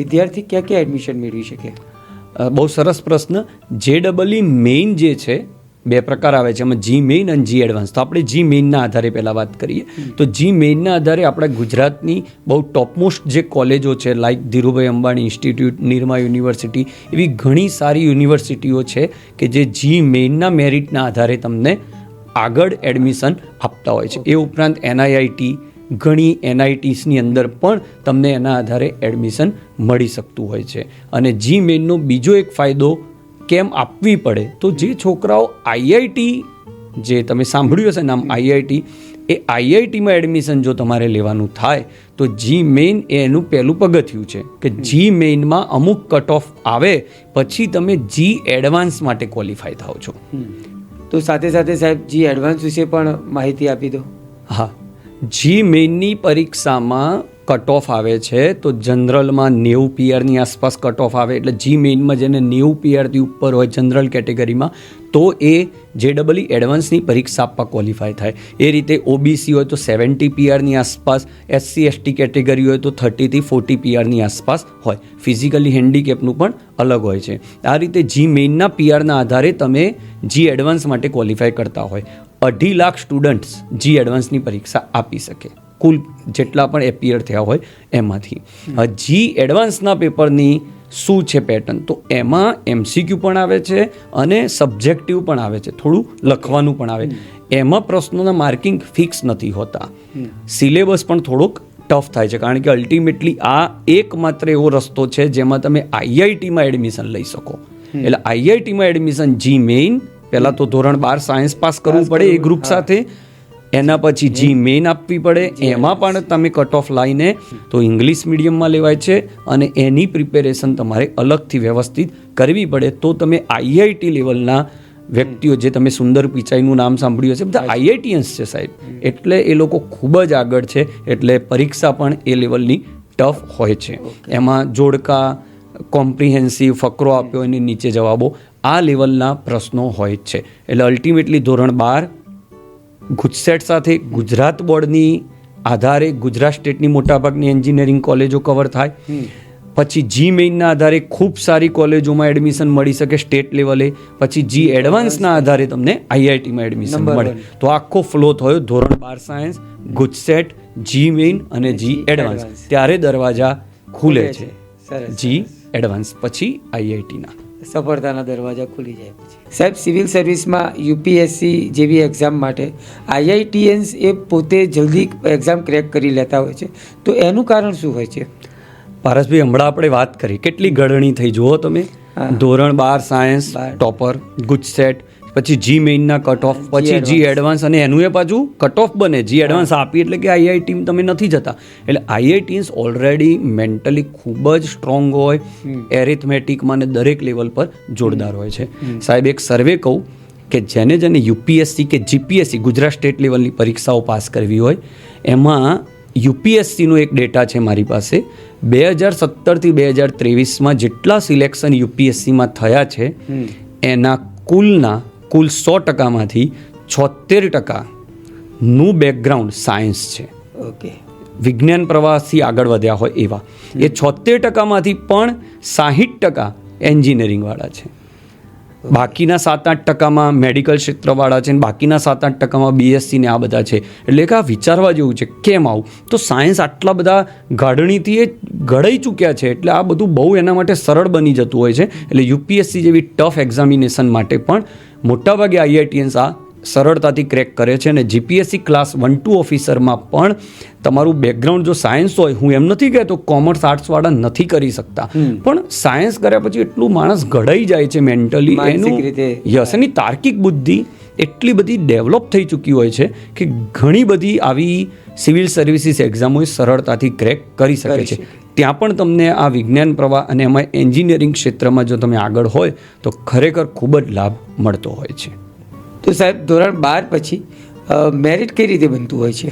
વિદ્યાર્થી ક્યાં ક્યાં એડમિશન મેળવી શકે? બહુ સરસ પ્રશ્ન. JEE મેઇન જે છે, 2 પ્રકાર આવે છે, એમાં G મેઇન અને G એડવાન્સ. તો આપણે G મેઇનના આધારે પહેલાં વાત કરીએ. તો G મેઇનના આધારે આપણા ગુજરાતની બહુ ટોપમોસ્ટ જે કોલેજો છે, like Dhirubhai Ambani institute, Nirma university, એવી ઘણી સારી યુનિવર્સિટીઓ છે કે જે G મેઇનના મેરિટના આધારે તમને આગળ એડમિશન આપતા હોય છે. એ ઉપરાંત NIIT, ઘણી NITsની અંદર પણ તમને એના આધારે એડમિશન મળી શકતું હોય છે. અને G મેઇનનો બીજો એક ફાયદો કેમ આપવી પડે, તો જે છોકરાઓ IIT, જે તમે સાંભળ્યું હશે નામ IIT, એ IITમાં એડમિશન જો તમારે લેવાનું થાય તો G મેઇન એ એનું પહેલું પગથિયું છે કે G મેઇનમાં અમુક કટ ઓફ આવે પછી તમે G એડવાન્સ માટે ક્વોલિફાય થાઓ છો. તો સાથે સાથે સાહેબ G એડવાન્સ વિશે પણ માહિતી આપી દો. હા, G મેઇનની પરીક્ષામાં કટ ઓફ આવે છે તો જનરલમાં 90 PRની આસપાસ કટ ઓફ આવે. એટલે G મેઇનમાં જેને 90 PRથી ઉપર હોય જનરલ કેટેગરીમાં, તો એ JEE એડવાન્સની પરીક્ષા આપવા ક્વોલિફાય થાય. એ રીતે OBC હોય તો 70 PRની આસપાસ, SC/ST કેટેગરી હોય તો 30થી 40 PRની આસપાસ હોય. ફિઝિકલી હેન્ડીકેપનું પણ અલગ હોય છે. આ રીતે G મેઇનના PRના આધારે તમે G એડવાન્સ માટે ક્વોલિફાય કરતા હોય. 2.5 લાખ સ્ટુડન્ટ્સ G એડવાન્સની પરીક્ષા આપી શકે, કુલ જેટલા પણ એપિયર થયા હોય એમાંથી. G એડવાન્સના પેપરની શું છે પેટર્ન? તો એમાં MCQ પણ આવે છે અને સબ્જેક્ટિવ પણ આવે છે, થોડું લખવાનું પણ આવે. એમાં પ્રશ્નોના માર્કિંગ ફિક્સ નથી હોતા. સિલેબસ પણ થોડોક ટફ થાય છે, કારણ કે અલ્ટિમેટલી આ એકમાત્ર એવો રસ્તો છે જેમાં તમે IITમાં એડમિશન લઈ શકો. એટલે IITમાં એડમિશન G મેઇન પહેલાં તો ધોરણ 12 સાયન્સ પાસ કરવું પડે એ ગ્રુપ સાથે, એના પછી જી મેઇન આપવી પડે, એમાં પણ તમે કટ ઓફ લાઈને તો ઇંગ્લિશ મીડિયમમાં લેવાય છે અને એની પ્રિપેરેશન તમારે અલગથી વ્યવસ્થિત કરવી પડે. તો તમે આઈઆઈટી લેવલના વ્યક્તિઓ, જે તમે સુંદર પિચાઈનું નામ સાંભળ્યું હશે, બધા આઈઆઈટીયન્સ છે સાહેબ, એટલે એ લોકો ખૂબ જ આગળ છે. એટલે પરીક્ષા પણ એ લેવલની ટફ હોય છે. એમાં જોડકા, કોમ્પ્રિહેન્સિવ, ફકરો આપ્યો અને નીચે જવાબો, આ લેવલના પ્રશ્નો હોય જ છે. એટલે અલ્ટિમેટલી ધોરણ 12 ગુજસેટ સાથે ગુજરાત બોર્ડની આધારે ગુજરાત સ્ટેટની મોટાભાગની એન્જિનિયરિંગ કોલેજો કવર થાય. પછી જી મેઇનના આધારે ખૂબ સારી કોલેજોમાં એડમિશન મળી શકે સ્ટેટ લેવલે. પછી જી એડવાન્સના આધારે તમને આઈઆઈટીમાં એડમિશન મળે. તો આખો ફ્લો થયો ધોરણ 12 સાયન્સ, ગુજસેટ, જી મેઇન અને જી એડવાન્સ. ત્યારે દરવાજા ખુલે છે જી એડવાન્સ પછી આઈઆઈટીના. સફળતાના દરવાજા ખુલી જાય પછી. સાહેબ, સિવિલ સર્વિસમાં યુપીએસસી જેવી એક્ઝામ માટે આઈઆઈટીએન્સ એ પોતે જલ્દી એક્ઝામ ક્રેક કરી લેતા હોય છે, તો એનું કારણ શું હોય છે? પારસભાઈ, હમણાં આપણે વાત કરી કેટલી ગળણી થઈ, જુઓ તમે. ધોરણ 12 સાયન્સ ટોપર, ગુજસેટ, પછી જી મેઇનના કટ ઓફ, પછી જી એડવાન્સ, અને એનું એ પાછું કટ ઓફ બને. જી એડવાન્સ આપી એટલે કે આઈઆઈટી તમે નથી જતા. એટલે આઈઆઈટીન્સ ઓલરેડી મેન્ટલી ખૂબ જ સ્ટ્રોંગ હોય, એરિથમેટિકમાં અને દરેક લેવલ પર જોરદાર હોય છે. સાહેબ, એક સર્વે કહું કે જેને યુપીએસસી કે જીપીએસસી ગુજરાત સ્ટેટ લેવલની પરીક્ષાઓ પાસ કરવી હોય, એમાં યુપીએસસીનો એક ડેટા છે મારી પાસે. 2017થી 2023માં જેટલા સિલેક્શન યુપીએસસીમાં થયા છે એના કુલ 100%માંથી 76%નું બેકગ્રાઉન્ડ સાયન્સ છે. ઓકે. વિજ્ઞાન પ્રવાહથી આગળ વધ્યા હોય એવા. એ 76%માંથી પણ 60% એન્જિનિયરિંગવાળા છે. બાકીના 7-8%માં મેડિકલ ક્ષેત્રવાળા છે, અને બાકીના 7-8%માં બીએસસી ને આ બધા છે. એટલે કે આ વિચારવા જેવું છે, કેમ આવું? તો સાયન્સ આટલા બધા ગાઢણીથી એ ઘડાઈ ચૂક્યા છે, એટલે આ બધું બહુ એના માટે સરળ બની જતું હોય છે. એટલે યુપીએસસી જેવી ટફ એક્ઝામિનેશન માટે પણ મોટાભાગે આઈઆઈટીએન્સ આ સરળતાથી ક્રેક કરે છે. અને જીપીએસસી ક્લાસ 1-2 ઓફિસરમાં પણ તમારું બેકગ્રાઉન્ડ જો સાયન્સ હોય, હું એમ નથી કહેતો કોમર્સ આર્ટ્સવાળા નથી કરી શકતા, પણ સાયન્સ કર્યા પછી એટલું માણસ ઘડાઈ જાય છે મેન્ટલી, એનું યસ, એની તાર્કિક બુદ્ધિ એટલી બધી ડેવલપ થઈ ચૂકી હોય છે કે ઘણી બધી આવી સિવિલ સર્વિસીસ એક્ઝામો સરળતાથી ક્રેક કરી શકે છે. ત્યાં પણ તમને આ વિજ્ઞાન પ્રવાહ અને એમાં એન્જિનિયરિંગ ક્ષેત્રમાં જો તમે આગળ હોય તો ખરેખર ખૂબ જ લાભ મળતો હોય છે. તો સાહેબ, ધોરણ 12 પછી મેરિટ કઈ રીતે બનતું હોય છે?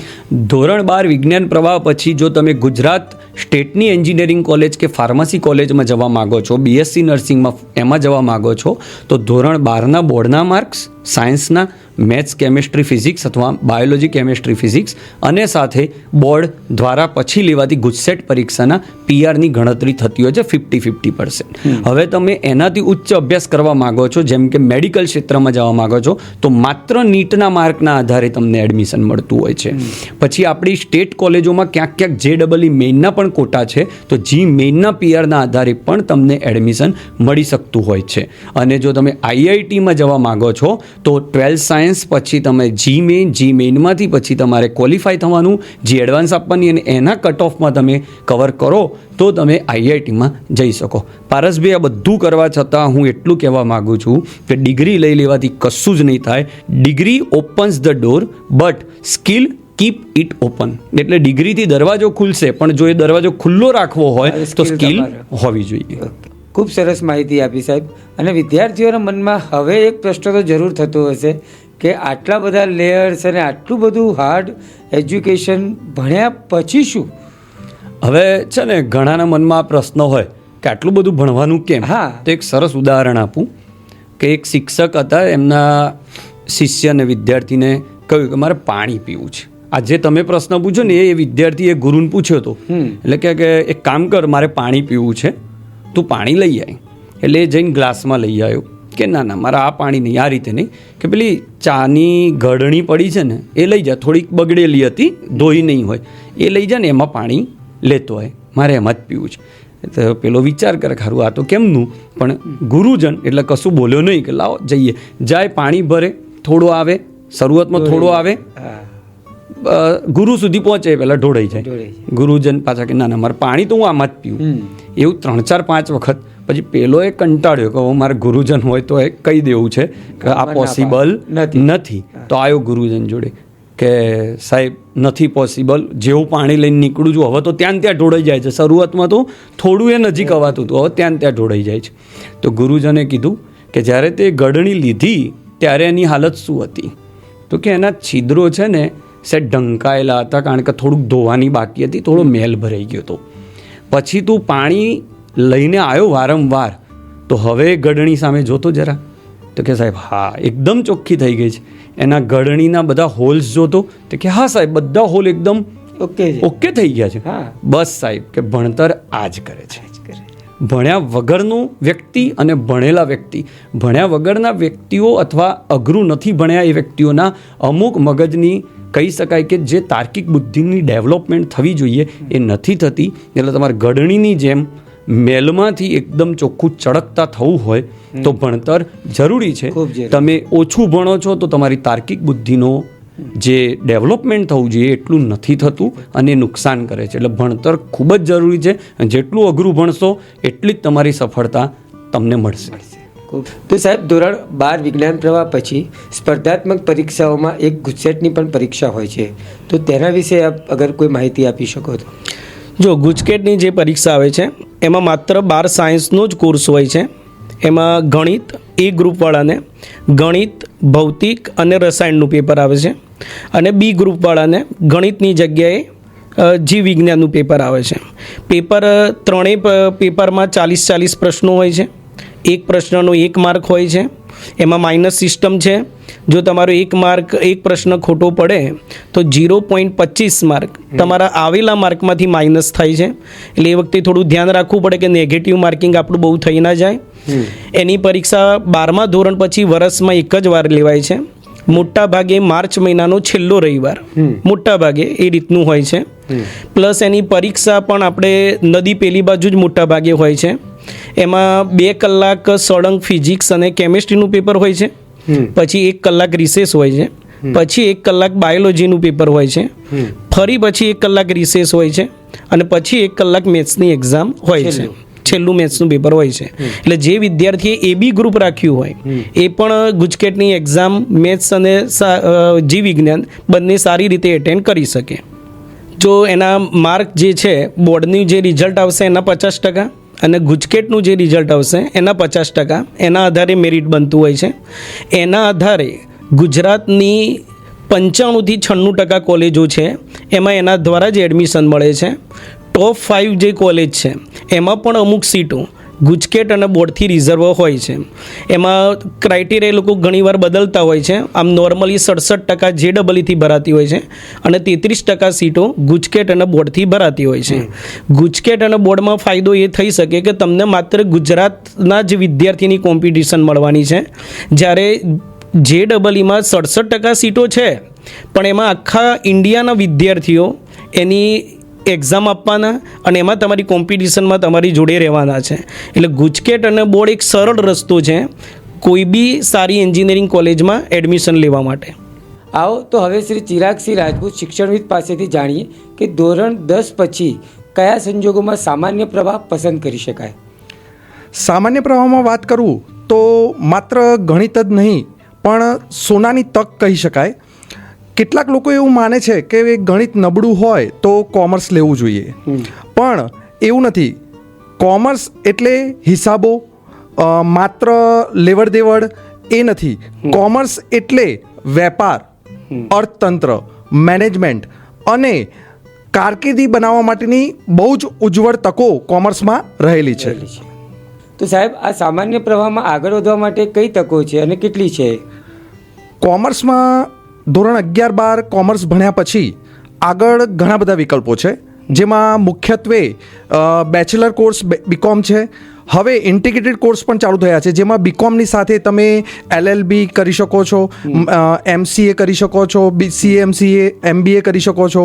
ધોરણ 12 વિજ્ઞાન પ્રવાહ પછી જો તમે ગુજરાત સ્ટેટની એન્જિનિયરિંગ કોલેજ કે ફાર્મસી કોલેજમાં જવા માગો છો, બીએસસી નર્સિંગમાં એમાં જવા માગો છો, તો ધોરણ 12ના બોર્ડના માર્ક્સ, સાયન્સના મેથ્સ, કેમેસ્ટ્રી, ફિઝિક્સ અથવા બાયોલોજી, કેમેસ્ટ્રી, ફિઝિક્સ, અને સાથે બોર્ડ દ્વારા પછી લેવાતી ગુજસેટ પરીક્ષાના પીઆરની ગણતરી થતી હોય છે 50-50%. હવે તમે એનાથી ઉચ્ચ અભ્યાસ કરવા માગો છો, જેમ કે મેડિકલ ક્ષેત્રમાં જવા માગો છો, તો માત્ર નીટના માર્કના આધારે તમને એડમિશન મળતું હોય છે. પછી આપણી સ્ટેટ કોલેજોમાં ક્યાંક ક્યાંક JEE મેઇનના પણ કોટા છે, તો જી મેઇનના પીઆરના આધારે પણ તમને એડમિશન મળી શકતું હોય છે. અને જો તમે આઈઆઈટીમાં જવા માગો છો તો 12th સાયન્સ પછી તમે જી મેઇનમાંથી પછી તમારે ક્વોલિફાય થવાનું, જી એડવાન્સ આપવાની, અને એના કટ ઓફમાં તમે કવર કરો તો તમે આઈઆઈટીમાં જઈ શકો. પારસભાઈ, આ બધું કરવા છતાં હું એટલું કહેવા માગું છું કે ડિગ્રી લઈ લેવાથી કશું જ નહીં થાય. Degree opens the door but skill keep it open. એટલે ડિગ્રીથી દરવાજો ખુલશે, પણ જો એ દરવાજો ખુલ્લો રાખવો હોય તો સ્કિલ હોવી જોઈએ. ખૂબ સરસ માહિતી આપી સાહેબ. અને વિદ્યાર્થીઓના મનમાં હવે એક પ્રશ્ન તો જરૂર થતો હશે કે આટલા બધા લેયર્સ અને આટલું બધું હાર્ડ એજ્યુકેશન ભણ્યા પછી શું? હવે છે ને, ઘણાના મનમાં આ પ્રશ્ન હોય કે આટલું બધું ભણવાનું કેમ? તો એક સરસ ઉદાહરણ આપું કે એક શિક્ષક હતા, એમના શિષ્ય અને વિદ્યાર્થીને કહ્યું કે મારે પાણી પીવું છે. આ જે તમે પ્રશ્ન પૂછો ને એ વિદ્યાર્થીએ ગુરુને પૂછ્યો હતો. એટલે કે એક કામ કર, મારે પાણી પીવું છે, તું પાણી લઈ આય. એટલે એ જઈને ગ્લાસમાં લઈ આવ્યો કે ના મારે આ પાણી નહીં, આ રીતે નહીં, કે પેલી ચાની ગળણી પડી છે ને એ લઈ જા, થોડીક બગડેલી હતી, ધોઈ નહીં હોય, એ લઈ જા ને એમાં પાણી લેતો હોય, મારે એમાં જ પીવું છે. તો પેલો વિચાર કરે, ખરું આ તો કેમનું? પણ ગુરુજન એટલે કશું બોલ્યો નહીં કે લાવો જઈએ. જાય, પાણી ભરે, થોડો આવે, શરૂઆતમાં થોડો આવે, ગુરુ સુધી પહોંચે પહેલાં ઢોળાઈ જાય. ઢોળાઈ ગુરુજન પાછા કે ના ના મારે પાણી તો હું આમાં જ પીવું. એવું 3, 4, 5 વખત પછી પેલો એ કંટાળ્યો કે હવે મારે ગુરુજન હોય તો એ કહી દેવું છે કે આ પોસિબલ નથી. તો આવ્યો ગુરુજન જોડે કે સાહેબ નથી પોસિબલ, જેવું પાણી લઈને નીકળું છું હવે તો ત્યાં ને ત્યાં ઢોળાઈ જાય છે. શરૂઆતમાં તો થોડું એ નજીક અવાતું હતું, હવે ત્યાં ને ત્યાં ઢોળાઈ જાય છે. તો ગુરુજને કીધું કે જ્યારે તે ગળણી લીધી ત્યારે એની હાલત શું હતી? તો કે એના છિદ્રો છે ને સેટ ઢંકાયેલા હતા, કારણ કે થોડુંક ધોવાની બાકી હતી, થોડો મેલ ભરાઈ ગયો હતો. પછી તું પાણી લઈને આવ્યો વારંવાર, તો હવે ગળણી સામે જોતો જરા. તો કે સાહેબ હા એકદમ ચોખ્ખી થઈ ગઈ છે. એના ગળણીના બધા હોલ્સ જોતો. તો કે હા સાહેબ બધા હોલ એકદમ ઓકે થઈ ગયા છે. બસ સાહેબ કે ભણતર આ જ કરે છે. ભણ્યા વગરનું વ્યક્તિ અને ભણેલા વ્યક્તિ, ભણ્યા વગરના વ્યક્તિઓ અથવા અઘરું નથી ભણ્યા એ વ્યક્તિઓના અમુક મગજની કહી શકાય કે જે તાર્કિક બુદ્ધિની ડેવલપમેન્ટ થવી જોઈએ એ નથી થતી. એટલે તમારે ગળણીની જેમ મેલમાંથી એકદમ ચોખ્ખું ચળકતા થવું હોય તો ભણતર જરૂરી છે. તમે ઓછું ભણો છો તો તમારી તાર્કિક બુદ્ધિનો જે ડેવલપમેન્ટ થવું જોઈએ એટલું નથી થતું અને નુકસાન કરે છે. એટલે ભણતર ખૂબ જ જરૂરી છે. જેટલું અઘરું ભણશો એટલી જ તમારી સફળતા તમને મળશે. તો સાહેબ ધોરણ 12 વિજ્ઞાન પ્રવાહ પછી સ્પર્ધાત્મક પરીક્ષાઓમાં એક ગુજકેટની પણ પરીક્ષા હોય છે, તો તેના વિશે આપ અગર કોઈ માહિતી આપી શકો તો? જો ગુજકેટની જે પરીક્ષા આવે છે એમાં માત્ર 12 સાયન્સનો જ કોર્સ હોય છે. એમાં ગણિત, એ ગ્રુપવાળાને ગણિત, ભૌતિક અને રસાયણનું પેપર આવે છે, અને બી ગ્રુપવાળાને ગણિતની જગ્યાએ જીવ વિજ્ઞાનનું પેપર આવે છે. પેપર ત્રણેય પેપરમાં 40 પ્રશ્નો હોય છે. એક પ્રશ્નનો 1 માર્ક હોય છે. એમાં માઇનસ સિસ્ટમ છે. જો તમારો 1 પ્રશ્ન ખોટો પડે તો 0.25 માર્ક તમારા આવેલા માર્કમાંથી માઇનસ થાય છે. એટલે એ વખતે થોડું ધ્યાન રાખવું પડે કે નેગેટિવ માર્કિંગ આપણું બહુ થઈ ના જાય. એની પરીક્ષા 12મા ધોરણ પછી વર્ષમાં એક જ વાર લેવાય છે. મોટા ભાગે માર્ચ મહિનાનો છેલ્લો રવિવાર, મોટા ભાગે એ રીતનું હોય છે. પ્લસ એની પરીક્ષા પણ આપણે નદી પેલી બાજુ જ મોટા ભાગે હોય છે. એમાં 2 કલાક સળંગ ફિઝિક્સ અને કેમિસ્ટ્રીનું પેપર હોય છે. પછી 1 કલાક રિસેસ હોય છે. પછી 1 કલાક બાયોલોજીનું પેપર હોય છે. ફરી પછી 1 કલાક રિસેસ હોય છે, અને પછી 1 કલાક મેથ્સની એક્ઝામ હોય છે. છેલ્લું મેથ્સનું પેપર હોય છે. એટલે જે વિદ્યાર્થીએ એ બી ગ્રુપ રાખ્યું હોય એ પણ ગુજકેટની એક્ઝામ મેથ્સ અને જીવ વિજ્ઞાન બંને સારી રીતે એટેન્ડ કરી શકે. જો એના માર્ક જે છે બોર્ડનું જે રિઝલ્ટ આવશે એના 50%, અને ગુજકેટનું જે રિઝલ્ટ આવશે એના 50%, એના આધારે મેરિટ બનતું હોય છે. એના આધારે ગુજરાતની 95 થી 96% કોલેજો છે એમાં એના દ્વારા જ એડમિશન મળે છે. ટોપ 5 જે કોલેજ છે એમાં પણ અમુક સીટો ગુજકેટ અને બોર્ડથી રિઝર્વ હોય છે. એમાં ક્રાઇટેરિયા લોકો ઘણીવાર બદલતા હોય છે. આમ નોર્મલી 67% JEE ભરાતી હોય છે, અને 33% સીટો ગુજકેટ અને બોર્ડથી ભરાતી હોય છે. ગુજકેટ અને બોર્ડમાં ફાયદો એ થઈ શકે કે તમને માત્ર ગુજરાતના જ વિદ્યાર્થીની કોમ્પિટિશન મળવાની છે, જ્યારે JEEમાં 67% સીટો છે પણ એમાં આખા ઇન્ડિયાના વિદ્યાર્થીઓ એની એક્ઝામ આપવાના અને એમાં તમારી કોમ્પિટિશનમાં તમારી જોડે રહેવાના છે. એટલે ગુજકેટ અને બોર્ડ એક સરળ રસ્તો છે કોઈ બી સારી એન્જિનિયરિંગ કોલેજમાં એડમિશન લેવા માટે. આવો તો હવે શ્રી ચિરાગસિંહ રાજપૂત શિક્ષણવિદ પાસેથી જાણીએ કે ધોરણ 10 પછી કયા સંજોગોમાં સામાન્ય પ્રવાહ પસંદ કરી શકાય. સામાન્ય પ્રવાહમાં વાત કરું તો માત્ર ગણિત જ નહીં પણ સોનાની તક કહી શકાય. કેટલાક લોકો એવું માને છે કે ગણિત નબળું હોય તો કોમર્સ લેવું જોઈએ, પણ એવું નથી. કોમર્સ એટલે હિસાબો, માત્ર લેવડ દેવડ એ નથી. કોમર્સ એટલે વેપાર, અર્થતંત્ર, મેનેજમેન્ટ અને કારકિર્દી બનાવવા માટેની બહુ જ ઉજ્જવળ તકો કોમર્સમાં રહેલી છે. તો સાહેબ આ સામાન્ય પ્રવાહમાં આગળ વધવા માટે કઈ તકો છે અને કેટલી છે? કોમર્સમાં ધોરણ 11-12 કોમર્સ ભણ્યા પછી આગળ ઘણા બધા વિકલ્પો છે, જેમાં મુખ્યત્વે બેચલર કોર્સ બીકોમ છે. હવે ઇન્ટિગ્રેટેડ કોર્સ પણ ચાલુ થયા છે, જેમાં બીકોમની સાથે તમે LLB કરી શકો છો, MCA કરી શકો છો, CA MBA કરી શકો છો.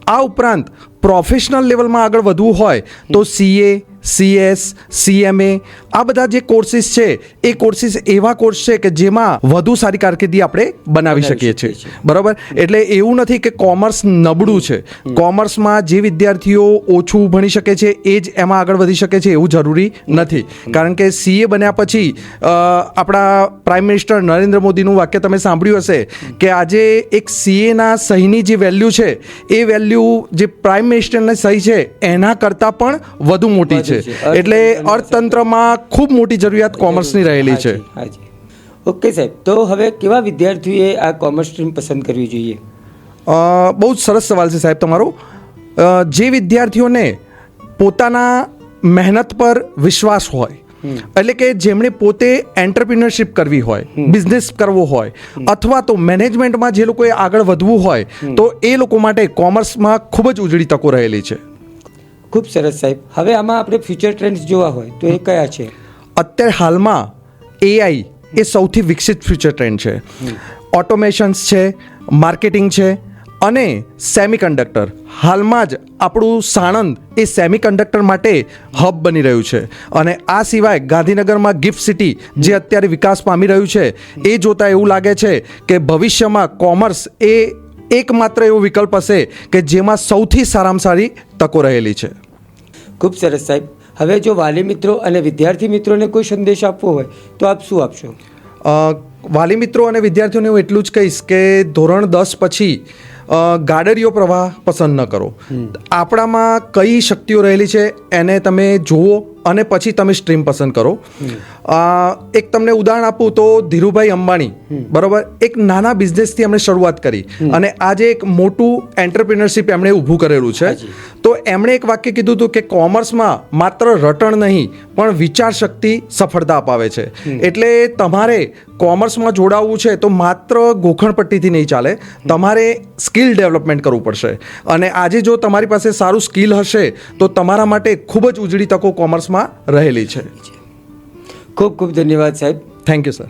આ ઉપરાંત પ્રોફેશનલ લેવલમાં આગળ વધવું હોય તો CA, CS, CMA આ બધા જે કોર્સિસ છે એ કોર્સિસ એવા કોર્સ છે કે જેમાં વધુ સારી કારકિર્દી આપણે બનાવી શકીએ છીએ. બરાબર, એટલે એવું નથી કે કોમર્સ નબળું છે. કોમર્સમાં જે વિદ્યાર્થીઓ ઓછું ભણી શકે છે એ જ એમાં આગળ વધી શકે છે એવું જરૂરી નથી. કારણ કે CA બન્યા પછી આપણા પ્રાઇમ મિનિસ્ટર નરેન્દ્ર મોદીનું વાક્ય તમે સાંભળ્યું હશે કે આજે એક CA ના સહીની જે વેલ્યુ છે એ વેલ્યુ જે પ્રાઇમ મિનિસ્ટરની સહી છે એના કરતાં પણ વધુ મોટી છે. એટલે અર્થતંત્રમાં ખૂબ મોટી જરૂરિયાત કોમર્સની રહેલી છે. હાજી. ઓકે સાહેબ, તો હવે કેવા વિદ્યાર્થીઓએ આ કોમર્સ સ્ટ્રીમ પસંદ કરવી જોઈએ? બહુ જ સરસ સવાલ છે સાહેબ તમારો. જે વિદ્યાર્થીઓને પોતાના મહેનત પર વિશ્વાસ હોય, એટલે કે જેમણે પોતે એન્ટરપ્રિન્યોરશિપ કરવી હોય, બિઝનેસ કરવો હોય, અથવા તો મેનેજમેન્ટમાં જે લોકોએ આગળ વધવું હોય, તો એ લોકો માટે કોમર્સમાં ખૂબ જ ઉજળી તકો રહેલી છે. ખૂબ સરસ સાહેબ. હવે આમાં આપણે ફ્યુચર ટ્રેન્ડ્સ જોવા હોય તો એ કયા છે? અત્યારે હાલમાં AI એ સૌથી વિકસિત ફ્યુચર ટ્રેન્ડ છે. ઓટોમેશન્સ છે, માર્કેટિંગ છે અને સેમિકન્ડક્ટર. હાલમાં જ આપણું સાણંદ એ સેમિકન્ડક્ટર માટે હબ બની રહ્યું છે. અને આ સિવાય ગાંધીનગરમાં ગિફ્ટ સિટી જે અત્યારે વિકાસ પામી રહ્યું છે એ જોતાં એવું લાગે છે કે ભવિષ્યમાં કોમર્સ એ એકમાત્ર એવો વિકલ્પ હશે કે જેમાં સૌથી સારામાં સારી તકો રહેલી છે. ખૂબ સરસ સાહેબ. હવે જો વાલી મિત્રો અને વિદ્યાર્થી મિત્રોને કોઈ સંદેશ આપવો હોય તો આપ શું આપશો? વાલી મિત્રો અને વિદ્યાર્થીઓને હું એટલું જ કહીશ કે ધોરણ 10 પછી ગાડરિયો પ્રવાહ પસંદ ન કરો. આપણામાં કઈ શક્તિઓ રહેલી છે એને તમે જુઓ અને પછી તમે સ્ટ્રીમ પસંદ કરો. એક તમને ઉદાહરણ આપું તો ધીરુભાઈ અંબાણી, બરાબર, એક નાના બિઝનેસથી એમણે શરૂઆત કરી અને આજે એક મોટું એન્ટરપ્રિનરશિપ એમણે ઊભું કરેલું છે. તો એમણે એક વાક્ય કીધું હતું કે કોમર્સમાં માત્ર રટણ નહીં પણ વિચાર શક્તિ સફળતા અપાવે છે. એટલે તમારે કોમર્સમાં જોડાવવું છે તો માત્ર ગોખણપટ્ટીથી નહીં ચાલે, તમારે સ્કિલ ડેવલપમેન્ટ કરવું પડશે. અને આજે જો તમારી પાસે સારું સ્કિલ હશે તો તમારા માટે ખૂબ જ ઉજળી તકો કોમર્સમાં રહેલી છે. ખૂબ ખૂબ ધન્યવાદ સાહેબ. Thank you sir.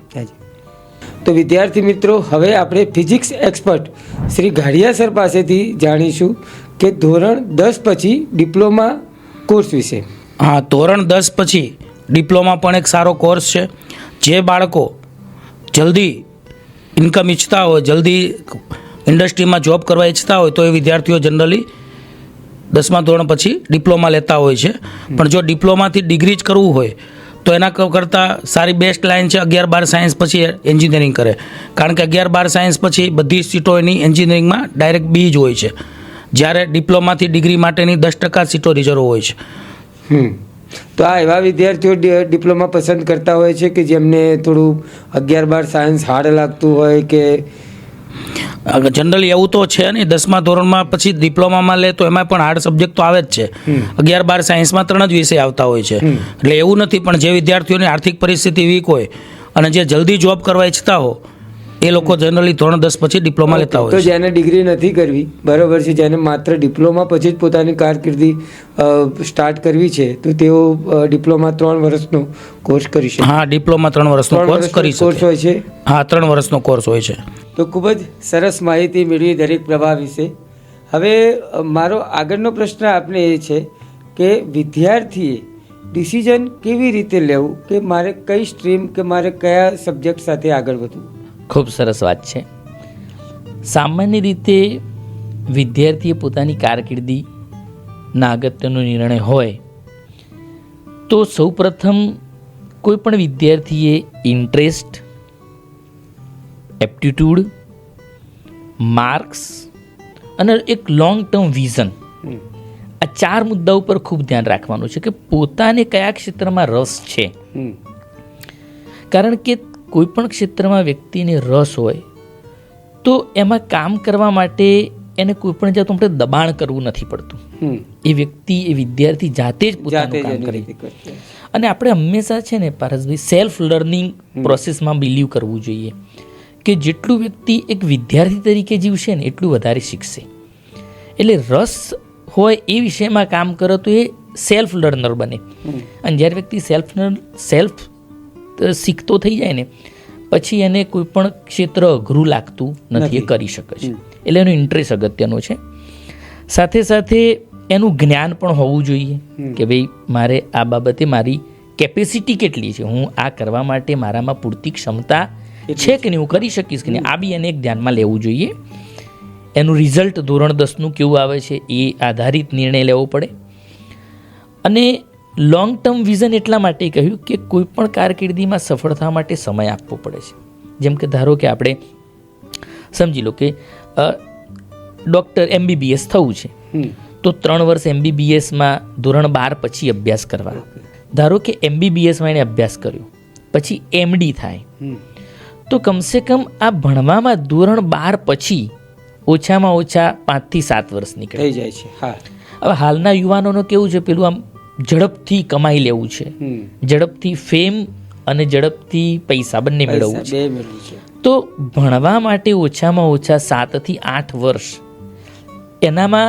તો વિદ્યાર્થી મિત્રો, હવે આપણે ફિઝિક્સ એક્સપર્ટ શ્રી ઘાડિયા સર પાસેથી જાણીશું કે ધોરણ 10 પછી ડિપ્લોમા કોર્સ વિશે. હા, ધોરણ 10 પછી ડિપ્લોમા પણ એક સારો કોર્સ છે. જે બાળકો જલ્દી ઇન્કમ ઈચ્છતા હોય, જલ્દી ઇન્ડસ્ટ્રીમાં જોબ કરવા ઈચ્છતા હોય તો એ વિદ્યાર્થીઓ જનરલી 10મા ધોરણ પછી ડિપ્લોમા લેતા હોય છે. પણ જો ડિપ્લોમાથી ડિગ્રી જ કરવું હોય તો એના કરતાં સારી બેસ્ટ લાઇન છે 11-12 સાયન્સ પછી એન્જિનિયરિંગ કરે. કારણ કે 11-12 સાયન્સ પછી બધી સીટો એની એન્જિનિયરિંગમાં ડાયરેક્ટ બી જ હોય છે, જ્યારે ડિપ્લોમાથી ડિગ્રી માટેની 10% સીટો રિઝર્વ હોય છે. તો આ એવા વિદ્યાર્થીઓ ડિપ્લોમા પસંદ કરતા હોય છે કે જેમને થોડું 11-12 સાયન્સ હાર્ડ લાગતું હોય કે જનરલી એવું તો છે નહીં. 10મા ધોરણમાં પછી ડિપ્લોમામાં લે તો એમાં પણ હાર્ડ સબ્જેક્ટ તો આવે જ છે. 11-12 સાયન્સમાં 3 જ વિષય આવતા હોય છે. એટલે એવું નથી. પણ જે વિદ્યાર્થીઓની આર્થિક પરિસ્થિતિ વીક હોય અને જે જલ્દી જોબ કરવા ઈચ્છતા હો એ લોકો જનરલી ધોરણ 10 પછી ડિપ્લોમા લેતા હોય તો છે. જેને ડિગ્રી નથી કરવી, બરોબર છે, જેને માત્ર ડિપ્લોમા પછી જ પોતાની કારકિર્દી સ્ટાર્ટ કરવી છે તો તેઓ ડિપ્લોમા 3 વર્ષનો કોર્સ કરી શકે. હા, ડિપ્લોમા 3 વર્ષનો કોર્સ કરી કોર્સ શકે. હોય છે. હા, 3 વર્ષનો કોર્સ હોય છે. તો ખૂબ જ સરસ માહિતી મેળવી દરેક પ્રવાહ વિશે. હવે મારો આગળનો પ્રશ્ન આપને એ છે કે વિદ્યાર્થીએ ડિસિઝન કેવી રીતે લેવું કે મારે કઈ સ્ટ્રીમ કે મારે કયા સબ્જેક્ટ સાથે આગળ વધવું? ખૂબ સરસ વાત છે. સામાન્ય રીતે વિદ્યાર્થીએ પોતાની કારકિર્દીના અગત્યનો નિર્ણય હોય તો સૌપ્રથમ કોઈ પણ વિદ્યાર્થીએ ઇન્ટરેસ્ટ, એપ્ટિટ્યૂડ, માર્ક્સ અને એક લોંગ ટર્મ વિઝન, આ 4 મુદ્દા ઉપર ખૂબ ધ્યાન રાખવાનું છે કે પોતાને કયા ક્ષેત્રમાં રસ છે. કારણ કે કોઈ પણ ક્ષેત્રમાં વ્યક્તિને રસ હોય તો એમાં કામ કરવા માટે એને કોઈ પણ જાતનું આપણે દબાણ કરવું નથી પડતું. એ વ્યક્તિ, એ વિદ્યાર્થી જાતે જ પોતાનું કામ કરે. અને આપણે હંમેશા છે ને પારસભાઈ સેલ્ફ લર્નિંગ પ્રોસેસમાં બિલીવ કરવું જોઈએ કે જેટલું વ્યક્તિ એક વિદ્યાર્થી તરીકે જીવશે ને એટલું વધારે શીખશે. એટલે રસ હોય એ વિષયમાં કામ કરો તો એ સેલ્ફ લર્નર બને. અને જ્યારે વ્યક્તિ સેલ્ફ શીખતો થઈ જાય ને પછી એને કોઈ પણ ક્ષેત્ર અઘરું લાગતું નથી, એ કરી શકે છે. એટલે એનો ઇન્ટરેસ્ટ અગત્યનો છે. સાથે સાથે એનું જ્ઞાન પણ હોવું જોઈએ કે ભાઈ મારે આ બાબતે મારી કેપેસિટી કેટલી છે, હું આ કરવા માટે મારામાં પૂરતી ક્ષમતા છે કે નહીં, હું કરી શકીશ કે નહીં, આ બી એને એક ધ્યાનમાં લેવું જોઈએ. એનું રિઝલ્ટ ધોરણ 10નું કેવું આવે છે એ આધારિત નિર્ણય લેવો પડે. અને લોંગ ટર્મ વિઝન એટલા માટે કહ્યું કે કોઈ પણ કારકિર્દીમાં સફળ થવા માટે સમય આપવો પડે છે. જેમ કે ધારો કે આપણે સમજી લો કે ડૉક્ટર MBBS થવું છે, તો 3 વર્ષ MBBSમાં ધોરણ 12 પછી અભ્યાસ કરવા. ધારો કે MBBSમાં એને અભ્યાસ કર્યો, પછી MD થાય, તો કમસે કમ આ ભણવામાં ધોરણ 12 પછી ઓછામાં ઓછા 5 થી 7 વર્ષ નીકળે થઈ જાય છે. હા, હવે હાલના યુવાનોનું કેવું છે, પેલું આમ ઝડપથી કમાઈ લેવું છે, ઝડપથી ફેમ અને ઝડપથી પૈસા બંને મેળવવું છે. બે મેળવું છે. તો ભણવા માટે ઓછામાં ઓછા 7 થી 8 વર્ષ એનામાં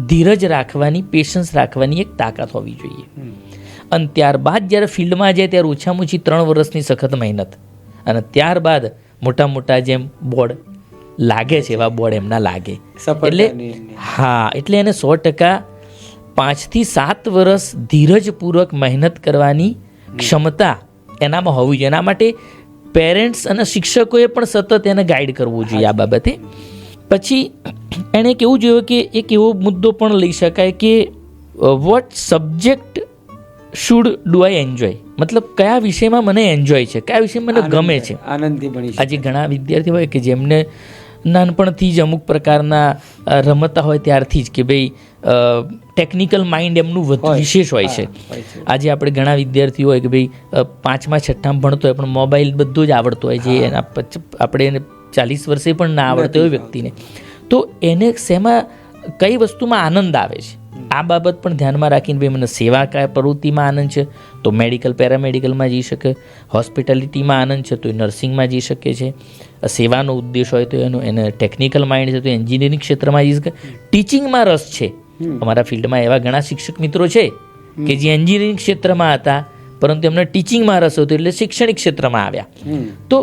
ધીરજ રાખવાની, પેશન્સ રાખવાની એક તાકાત હોવી જોઈએ. અને ત્યારબાદ જ્યારે ફિલ્ડમાં જાય ત્યારે ઓછામાં ઓછી 3 વર્ષની સખત મહેનત, અને ત્યારબાદ મોટા મોટા જેમ બોર્ડ લાગે છે એવા બોર્ડ એમના લાગે. એટલે હા, એટલે એને 100% 5 થી 7 વર્ષ ધીરજપૂર્વક મહેનત કરવાની ક્ષમતા એનામાં હોવી જોઈએ. એના માટે પેરેન્ટ્સ અને શિક્ષકોએ પણ સતત એને ગાઈડ કરવું જોઈએ આ બાબતે. પછી એણે કેવું જોઈએ કે એક એવો મુદ્દો પણ લઈ શકાય કે what subject should do I enjoy, મતલબ કયા વિષયમાં મને એન્જોય છે, કયા વિષય મને ગમે છે. આનંદથી ભણી આજે ઘણા વિદ્યાર્થીઓ હોય કે જેમને નાનપણથી જ અમુક પ્રકારના રમતા હોય ત્યારથી જ કે ભાઈ ટેકનિકલ માઇન્ડ એમનું વધુ વિશેષ હોય છે. આજે આપણે ઘણા વિદ્યાર્થીઓ હોય કે ભાઈ 5મા 6મામાં ભણતો હોય પણ મોબાઈલ બધું જ આવડતો હોય, જે એના આપણે 40 વર્ષે પણ ના આવડતો હોય વ્યક્તિને, તો એને શેમાં કઈ વસ્તુમાં આનંદ આવે છે આ બાબત પણ ધ્યાનમાં રાખીને ભાઈ મને સેવા કયા પ્રવૃત્તિમાં આનંદ છે તો મેડિકલ પેરામેડિકલમાં જઈ શકે, હોસ્પિટાલિટીમાં આનંદ છે તો એ નર્સિંગમાં જઈ શકે છે, સેવાનો ઉદ્દેશ હોય તો એને ટેકનિકલ માઇન્ડ છે તો એન્જિનિયરિંગ ક્ષેત્રમાં જઈ શકે, ટીચિંગમાં રસ છે. અમારા ફિલ્ડમાં એવા ઘણા શિક્ષક મિત્રો છે કે જે એન્જિનિયરિંગ ક્ષેત્રમાં હતા પરંતુ એમને ટીચિંગમાં રસ હતો એટલે શૈક્ષણિક ક્ષેત્રમાં આવ્યા. તો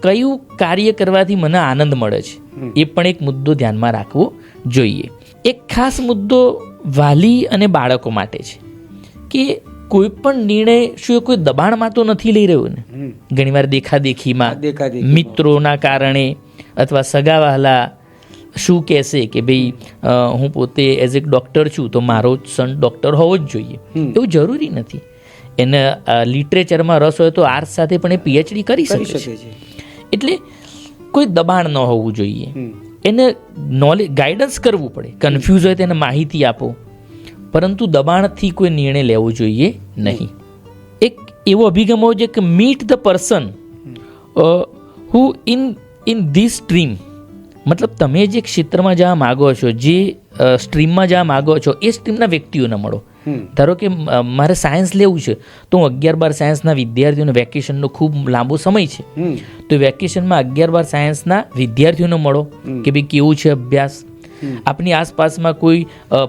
કયું કાર્ય કરવાથી મને આનંદ મળે છે એ પણ એક મુદ્દો ધ્યાનમાં રાખવો જોઈએ. એક ખાસ મુદ્દો વાલી અને બાળકો માટે છે કે કોઈ પણ નિર્ણય શું એ કોઈ દબાણમાં તો નથી લઈ રહ્યો ને. ઘણીવાર દેખાદેખીમાં, મિત્રોના કારણે અથવા સગાવહાલા શું કહેશે કે ભાઈ હું પોતે એઝ એક ડૉક્ટર છું તો મારો સન ડૉક્ટર હોવો જ જોઈએ, એવું જરૂરી નથી. એને લિટરેચરમાં રસ હોય તો આર્ટ્સ સાથે પણ એ PhD કરી શકે છે. એટલે કોઈ દબાણ ન હોવું જોઈએ. એને નોલેજ ગાઈડન્સ કરવું પડે, કન્ફ્યુઝ હોય તેને માહિતી આપો, પરંતુ દબાણથી કોઈ નિર્ણય લેવો જોઈએ નહીં. એક એવો અભિગમ હોવો જોઈએ કે meet the person who in this stream, મતલબ તમે જે ક્ષેત્રમાં જવા માગો છો, જે સ્ટ્રીમમાં જવા માગો છો એ સ્ટ્રીમના વ્યક્તિઓને મળો. ધારો કે મારે સાયન્સ લેવું છે તો હું 11-12 સાયન્સના વિદ્યાર્થીઓને, વેકેશનનો ખૂબ લાંબો સમય છે તો વેકેશનમાં 11-12 સાયન્સના વિદ્યાર્થીઓને મળો કે ભાઈ કેવું છે અભ્યાસ. આપની આસપાસમાં કોઈ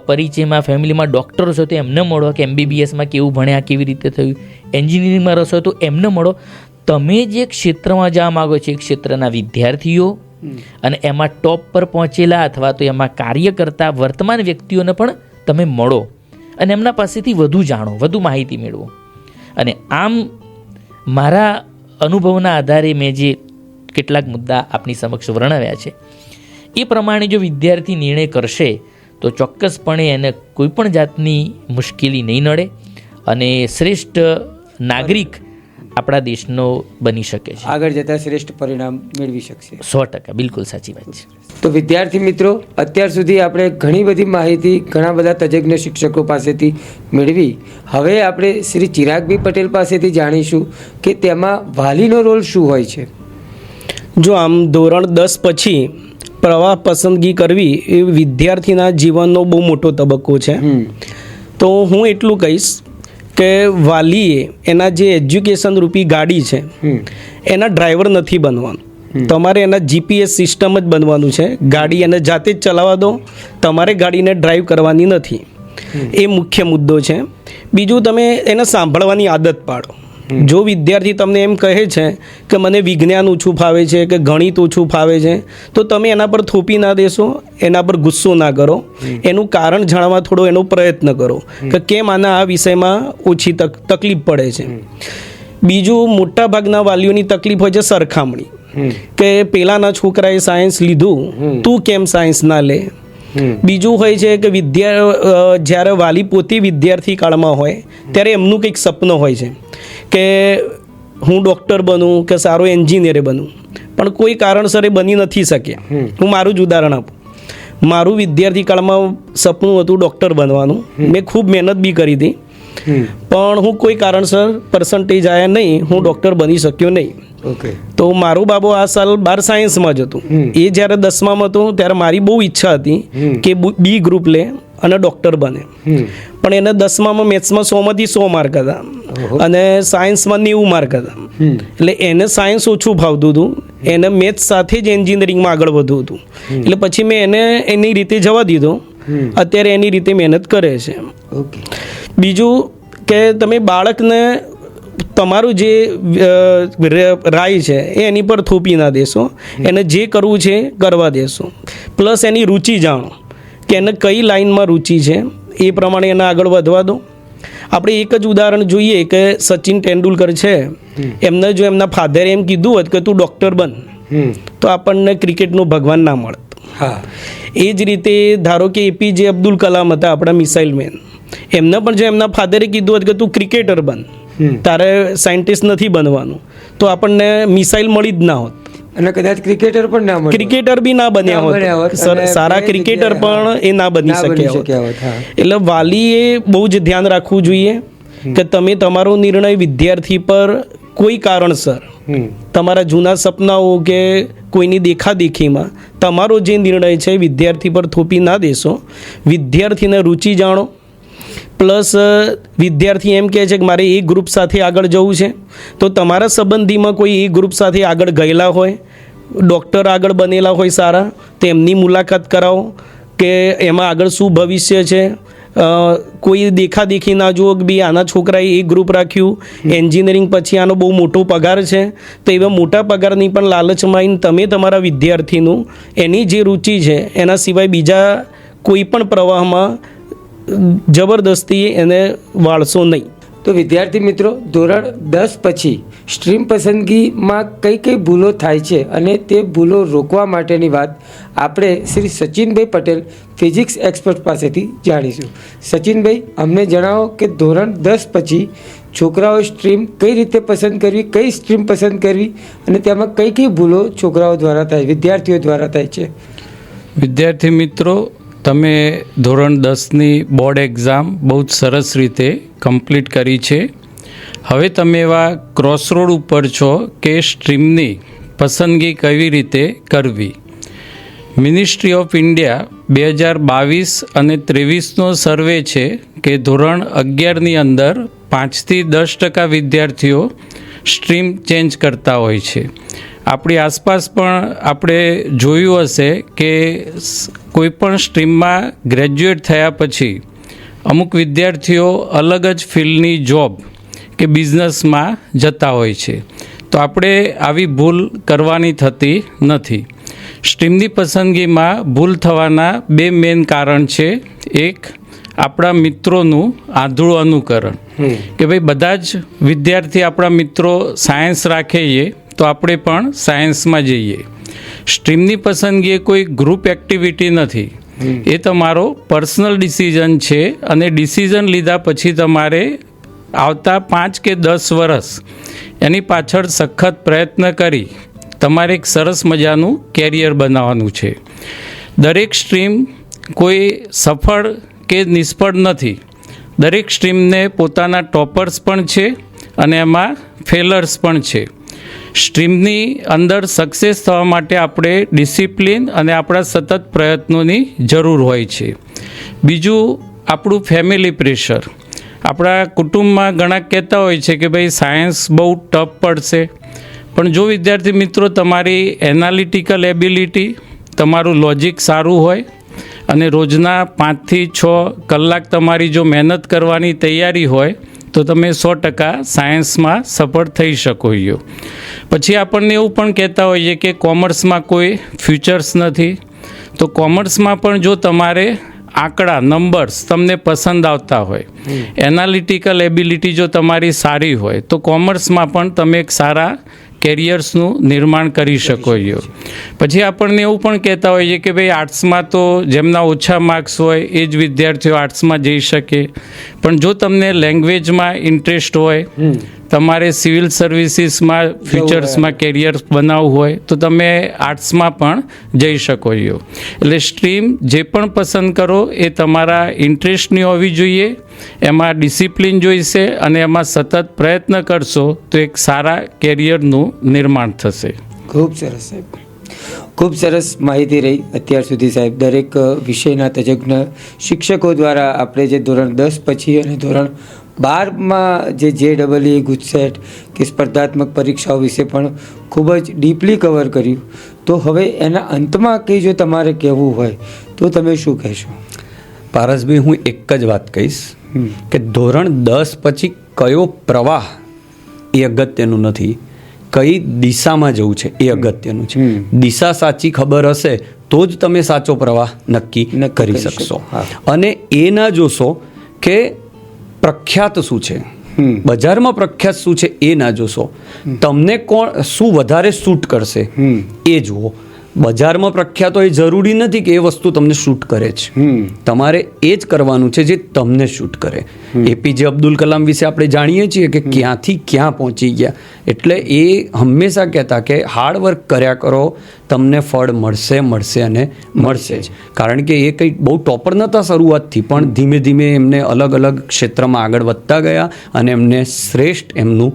પરિચયમાં ફેમિલીમાં ડૉક્ટરો છે તો એમને મળો કે MBBSમાં કેવું ભણ્યા, કેવી રીતે થયું, એન્જિનિયરિંગમાં રસ હોય તો એમને મળો. તમે જે ક્ષેત્રમાં જવા માગો છો એ ક્ષેત્રના વિદ્યાર્થીઓ અને એમાં ટોપ પર પહોંચેલા અથવા તો એમાં કાર્ય કરતા વર્તમાન વ્યક્તિઓને પણ તમે મળો અને એમના પાસેથી વધુ જાણો, વધુ માહિતી મેળવો. અને આમ મારા અનુભવના આધારે મેં જે કેટલાક મુદ્દા આપની સમક્ષ વર્ણવ્યા છે એ પ્રમાણે જો વિદ્યાર્થી નિર્ણય કરશે તો ચોક્કસપણે એને કોઈપણ જાતની મુશ્કેલી નહીં નડે અને શ્રેષ્ઠ નાગરિક આપણા દેશનો બની શકે છે, આગળ જતાં શ્રેષ્ઠ પરિણામ મેળવી શકશે. 100%, બિલકુલ સાચી વાત છે. તો વિદ્યાર્થી મિત્રો, અત્યાર સુધી આપણે ઘણી બધી માહિતી ઘણા બધા તજજ્ઞ શિક્ષકો પાસેથી મેળવી. હવે આપણે શ્રી ચિરાગભાઈ પટેલ પાસેથી જાણીશું કે તેમાં વાલીનો રોલ શું હોય છે. જો આમ ધોરણ 10 પછી પ્રવાહ પસંદગી કરવી એ વિદ્યાર્થીના જીવનનો બહુ મોટો તબક્કો છે. તો હું એટલું કહીશ કે વાલીએ એના જે એજ્યુકેશન રૂપી ગાડી છે એના ડ્રાઈવર નથી બનવાનું. તમારે એના GPS સિસ્ટમ જ બનવાનું છે. ગાડી એને જાતે જ ચલાવવા દો, તમારે ગાડીને ડ્રાઈવ કરવાની નથી. એ મુખ્ય મુદ્દો છે. બીજું, તમે એને સાંભળવાની આદત પાડો. જો વિદ્યાર્થી તમને એમ કહે છે કે મને વિજ્ઞાન ઓછું ફાવે છે કે ગણિત ઓછું ફાવે છે, તો તમે એના પર થોપી ના દેશો, એના પર ગુસ્સો ના કરો, એનું કારણ જાણવા થોડો એનો પ્રયત્ન કરો કે કેમ આના આ વિષયમાં ઓછી તકલીફ પડે છે. બીજું, મોટા ભાગના વાલીઓની તકલીફ હોય છે સરખામણી, કે પેલાના છોકરાએ સાયન્સ લીધું, તું કેમ સાયન્સ ના લે. બીજું હોય છે કે જ્યારે વાલી પોતે વિદ્યાર્થી કાળમાં હોય ત્યારે એમનું કંઈક સપનું હોય છે કે હું ડૉક્ટર બનું કે સારો એન્જિનિયર બનું, પણ કોઈ કારણસર એ બની નથી શક્યા. હું મારું જ ઉદાહરણ આપું. મારું વિદ્યાર્થી કાળમાં સપનું હતું ડૉક્ટર બનવાનું. મેં ખૂબ મહેનત બી કરી હતી, પણ હું કોઈ કારણસર પર્સન્ટેજ આવ્યા નહીં, હું ડૉક્ટર બની શક્યો નહીં. તો મારું બાબો આ સાલ 12 સાયન્સમાં જ હતું. એ જ્યારે 10મામાં હતું ત્યારે મારી બહુ ઈચ્છા હતી કે બી ગ્રુપ લે અને ડૉક્ટર બને, પણ એને 10મામાં મેથ્સમાં 100માંથી 100 માર્ક હતા અને સાયન્સમાં 90 માર્ક હતા. એટલે એને સાયન્સ ઓછું ફાવતું હતું, એને મેથ્સ સાથે જ એન્જિનિયરિંગમાં આગળ વધવું હતું. એટલે પછી મેં એને એની રીતે જવા દીધો. અત્યારે એની રીતે મહેનત કરે છે. બીજું કે તમે બાળકને તમારું જે રાય છે એ એની પર થોપી ના દેશો, એને જે કરવું છે કરવા દેશો. પ્લસ એની રુચિ જાણો કે એને કઈ લાઈનમાં રુચિ છે, એ પ્રમાણે એને આગળ વધવા દો. આપણે એક જ ઉદાહરણ જોઈએ કે સચિન તેંડુલકર છે, એમને જો એમના ફાધરે એમ કીધું હોત કે તું ડૉક્ટર બન, તો આપણને ક્રિકેટનું ભગવાન ના મળત. એ જ રીતે ધારો કે APJ અબ્દુલ કલામ હતા, આપણા મિસાઇલ મેન. એમને પણ જો એમના ફાધરે કીધું હોત કે તું ક્રિકેટર બન, તારે સાયન્ટિસ્ટ નથી બનવાનું, તો આપણને મિસાઇલ મળી જ ના હોત અને કદાચ ક્રિકેટર પણ ના મળે, ક્રિકેટર બી ના બન્યા હોત, સારા ક્રિકેટર પણ એ ના બની શક્યા હોત. એટલે વાલીએ બહુ જ ધ્યાન રાખવું જોઈએ કે તમે તમારો નિર્ણય વિદ્યાર્થી પર કોઈ કારણસર, તમારા જૂના સપનાઓ કે કોઈની દેખાદેખીમાં તમારો જે નિર્ણય છે વિદ્યાર્થી પર થોપી ના દેશો. વિદ્યાર્થીને રુચિ જાણો. પ્લસ વિદ્યાર્થી એમ કહે છે કે મારે એ ગ્રુપ સાથે આગળ જવું છે, તો તમારા સંબંધીમાં કોઈ એ ગ્રુપ સાથે આગળ ગયેલા હોય, ડૉક્ટર આગળ બનેલા હોય સારા, તો એમની મુલાકાત કરાવો કે એમાં આગળ શું ભવિષ્ય છે. કોઈ દેખાદેખી ના જુઓ કે બી આના છોકરાએ એ ગ્રુપ રાખ્યું, એન્જિનિયરિંગ પછી આનો બહુ મોટો પગાર છે, તો એવા મોટા પગારની પણ લાલચમાં આવીને તમે તમારા વિદ્યાર્થીનું એની જે રુચિ છે એના સિવાય બીજા કોઈ પણ પ્રવાહમાં જબરદસ્તી એને વાળશો નહીં. તો વિદ્યાર્થી મિત્રો, ધોરણ 10 પછી સ્ટ્રીમ પસંદગીમાં કઈ કઈ ભૂલો થાય છે અને તે ભૂલો રોકવા માટેની વાત આપણે શ્રી સચિનભાઈ પટેલ, ફિઝિક્સ એક્સપર્ટ પાસેથી જાણીશું. સચિનભાઈ, અમને જણાવો કે ધોરણ 10 પછી છોકરાઓ સ્ટ્રીમ કઈ રીતે પસંદ કરવી, કઈ સ્ટ્રીમ પસંદ કરવી અને તેમાં કઈ કઈ ભૂલો છોકરાઓ દ્વારા થાય, વિદ્યાર્થીઓ દ્વારા થાય છે. વિદ્યાર્થી મિત્રો, તમે ધોરણ 10ની બોર્ડ એક્ઝામ બહુ જ સરસ રીતે કમ્પ્લીટ કરી છે. હવે તમે એવા ક્રોસરોડ ઉપર છો કે સ્ટ્રીમની પસંદગી કેવી રીતે કરવી. મિનિસ્ટ્રી ઓફ ઇન્ડિયા 2022 અને 23નો સર્વે છે કે ધોરણ 11ની અંદર 5થી 10% વિદ્યાર્થીઓ સ્ટ્રીમ ચેન્જ કરતા હોય છે. આપણી આસપાસ પણ આપણે જોયું હશે કે કોઈ પણ સ્ટ્રીમમાં ગ્રેજ્યુએટ થયા પછી અમુક વિદ્યાર્થીઓ અલગ જ ફિલ્ડની જોબ કે બિઝનેસમાં જતા હોય છે. તો આપણે આવી ભૂલ કરવાની થતી નથી. સ્ટ્રીમની પસંદગીમાં ભૂલ થવાના 2 મેઇન કારણ છે. એક, આપણા મિત્રોનું આંધળું અનુકરણ, કે ભાઈ બધા જ વિદ્યાર્થી આપણા મિત્રો સાયન્સ રાખીએ તો આપણે પણ સાયન્સમાં જઈએ. સ્ટ્રીમની પસંદગી એ કોઈ ગ્રુપ એક્ટિવિટી નથી, એ તમારો પર્સનલ ડિસિઝન છે અને ડિસિઝન લીધા પછી તમારે આવતા 5 કે 10 વર્ષ એની પાછળ સખત પ્રયત્ન કરી તમારે એક સરસ મજાનું કેરિયર બનાવવાનું છે. દરેક સ્ટ્રીમ કોઈ સફળ કે નિષ્ફળ નથી. દરેક સ્ટ્રીમને પોતાના ટોપર્સ પણ છે અને એમાં ફેલર્સ પણ છે. સ્ટ્રીમની અંદર સક્સેસ થવા માટે આપણે ડિસિપ્લિન અને આપણા સતત પ્રયત્નોની જરૂર હોય છે. બીજું, આપણું ફેમિલી પ્રેશર. આપણા કુટુંબમાં ઘણા કહેતા હોય છે કે ભાઈ સાયન્સ બહુ ટફ પડશે, પણ જો વિદ્યાર્થી મિત્રો તમારી એનાલિટિકલ એબિલિટી, તમારું લોજિક સારું હોય અને રોજના 5 થી 6 કલાક તમારી જો મહેનત કરવાની તૈયારી હોય તો તમે 100% સાયન્સમાં સફળ થઈ શકો છો. પછી આપણને એવું પણ કહેતા હોઈએ કે કોમર્સમાં કોઈ ફ્યુચર્સ નથી, તો કોમર્સમાં પણ જો તમારે આંકડા નંબર્સ તમને પસંદ આવતા હોય, એનાલિટિકલ એબિલિટી જો તમારી સારી હોય, તો કોમર્સમાં પણ તમે એક સારા કેરિયર્સનું નિર્માણ કરી શકો છો. પછી આપણને એવું પણ કહેતા હોઈએ કે ભાઈ આર્ટ્સમાં તો જેમના ઓછા માર્ક્સ હોય એ જ વિદ્યાર્થીઓ આર્ટ્સમાં જઈ શકે, પણ જો તમને લેંગ્વેજમાં ઇન્ટરેસ્ટ હોય, તમારે સિવિલ સર્વિસીસમાં ફ્યુચર્સમાં કેરિયર બનાવવું હોય, તો તમે આર્ટ્સમાં પણ જઈ શકો છો. એટલે સ્ટ્રીમ જે પણ પસંદ કરો એ તમારા ઇન્ટરેસ્ટની હોવી જોઈએ, એમાં ડિસિપ્લિન જોઈશે અને એમાં સતત પ્રયત્ન કરશો તો એક સારા કેરિયરનું નિર્માણ થશે. ખૂબ સરસ સાહેબ, ખૂબ સરસ માહિતી રહી અત્યાર સુધી સાહેબ. દરેક વિષયના તજજ્ઞ શિક્ષકો દ્વારા આપણે જે ધોરણ 10 પછી અને ધોરણ 12માં જે JEE, ગુજસેટ કે સ્પર્ધાત્મક પરીક્ષાઓ વિશે પણ ખૂબ જ ડીપલી કવર કર્યું. તો હવે એના અંતમાં કંઈ જો તમારે કહેવું હોય તો તમે શું કહેશો? પારસભાઈ, હું એક જ વાત કહીશ કે ધોરણ 10 પછી કયો પ્રવાહ એ અગત્યનું નથી, કઈ દિશામાં જવું છે એ અગત્યનું છે. દિશા સાચી ખબર હશે તો જ તમે સાચો પ્રવાહ નક્કી કરી શકશો. અને એ ના જોશો કે પ્રખ્યાત શું છે, બજારમાં પ્રખ્યાત શું છે એ ના જોશો, તમને કોણ શું વધારે શૂટ કરશે એ જુઓ. બજારમાં પ્રખ્યાત હોય જરૂરી નથી કે એ વસ્તુ તમને શૂટ કરે છે, તમારે એ જ કરવાનું છે જે તમને શૂટ કરે. APJ અબ્દુલ કલામ વિશે આપણે જાણીએ છીએ કે ક્યાંથી ક્યાં પહોંચી ગયા. એટલે એ હંમેશા કહેતા કે હાર્ડવર્ક કર્યા કરો, તમને ફળ મળશે મળશે અને મળશે જ. કારણ કે એ કંઈ બહુ ટોપર નહોતા શરૂઆતથી, પણ ધીમે ધીમે એમને અલગ અલગ ક્ષેત્રમાં આગળ વધતા ગયા અને એમને શ્રેષ્ઠ એમનું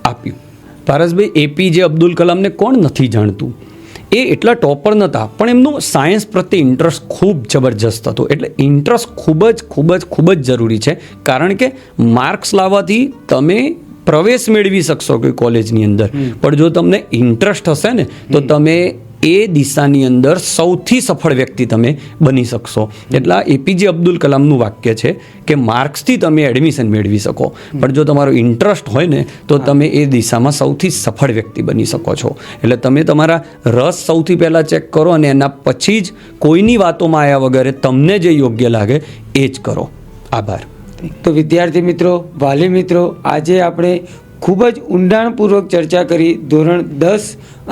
આપ્યું. પારસભાઈ, APJ અબ્દુલ કલામને કોણ નથી જાણતું? એ એટલા ટોપર નહોતા, પણ એમનું સાયન્સ પ્રત્યે ઇન્ટરેસ્ટ ખૂબ જબરજસ્ત હતો. એટલે ઇન્ટરેસ્ટ ખૂબ જ જરૂરી છે, કારણ કે માર્ક્સ લાવવાથી તમે પ્રવેશ મેળવી શકશો કોઈ કોલેજની અંદર, પણ જો તમને ઇન્ટરેસ્ટ હશે ને તો તમે એ દિશાની અંદર સૌથી સફળ વ્યક્તિ તમે બની શકશો. એટલે APJ અબ્દુલ કલામનું વાક્ય છે કે માર્ક્સથી તમે એડમિશન મેળવી શકો, પણ જો તમારો ઇન્ટરેસ્ટ હોય ને તો તમે એ દિશામાં સૌથી સફળ વ્યક્તિ બની શકો છો. એટલે તમે તમારા રસ સૌથી પહેલાં ચેક કરો અને એના પછી જ કોઈની વાતોમાં આવ્યા વગર તમને જે યોગ્ય લાગે એ જ કરો. આભાર. તો વિદ્યાર્થી મિત્રો, વાલી મિત્રો, આજે આપણે ખૂબ જ ઊંડાણપૂર્વક ચર્ચા કરી ધોરણ 10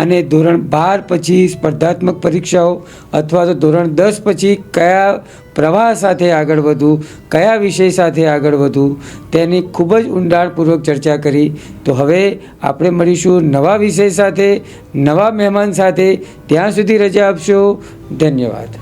અને ધોરણ 12 પછી સ્પર્ધાત્મક પરીક્ષાઓ અથવા તો ધોરણ 10 પછી કયા પ્રવાહ સાથે આગળ વધવું, કયા વિષય સાથે આગળ વધવું, તેની ખૂબ જ ઊંડાણપૂર્વક ચર્ચા કરી. તો હવે આપણે મળીશું નવા વિષય સાથે, નવા મહેમાન સાથે. ત્યાં સુધી રજા આપશો. ધન્યવાદ.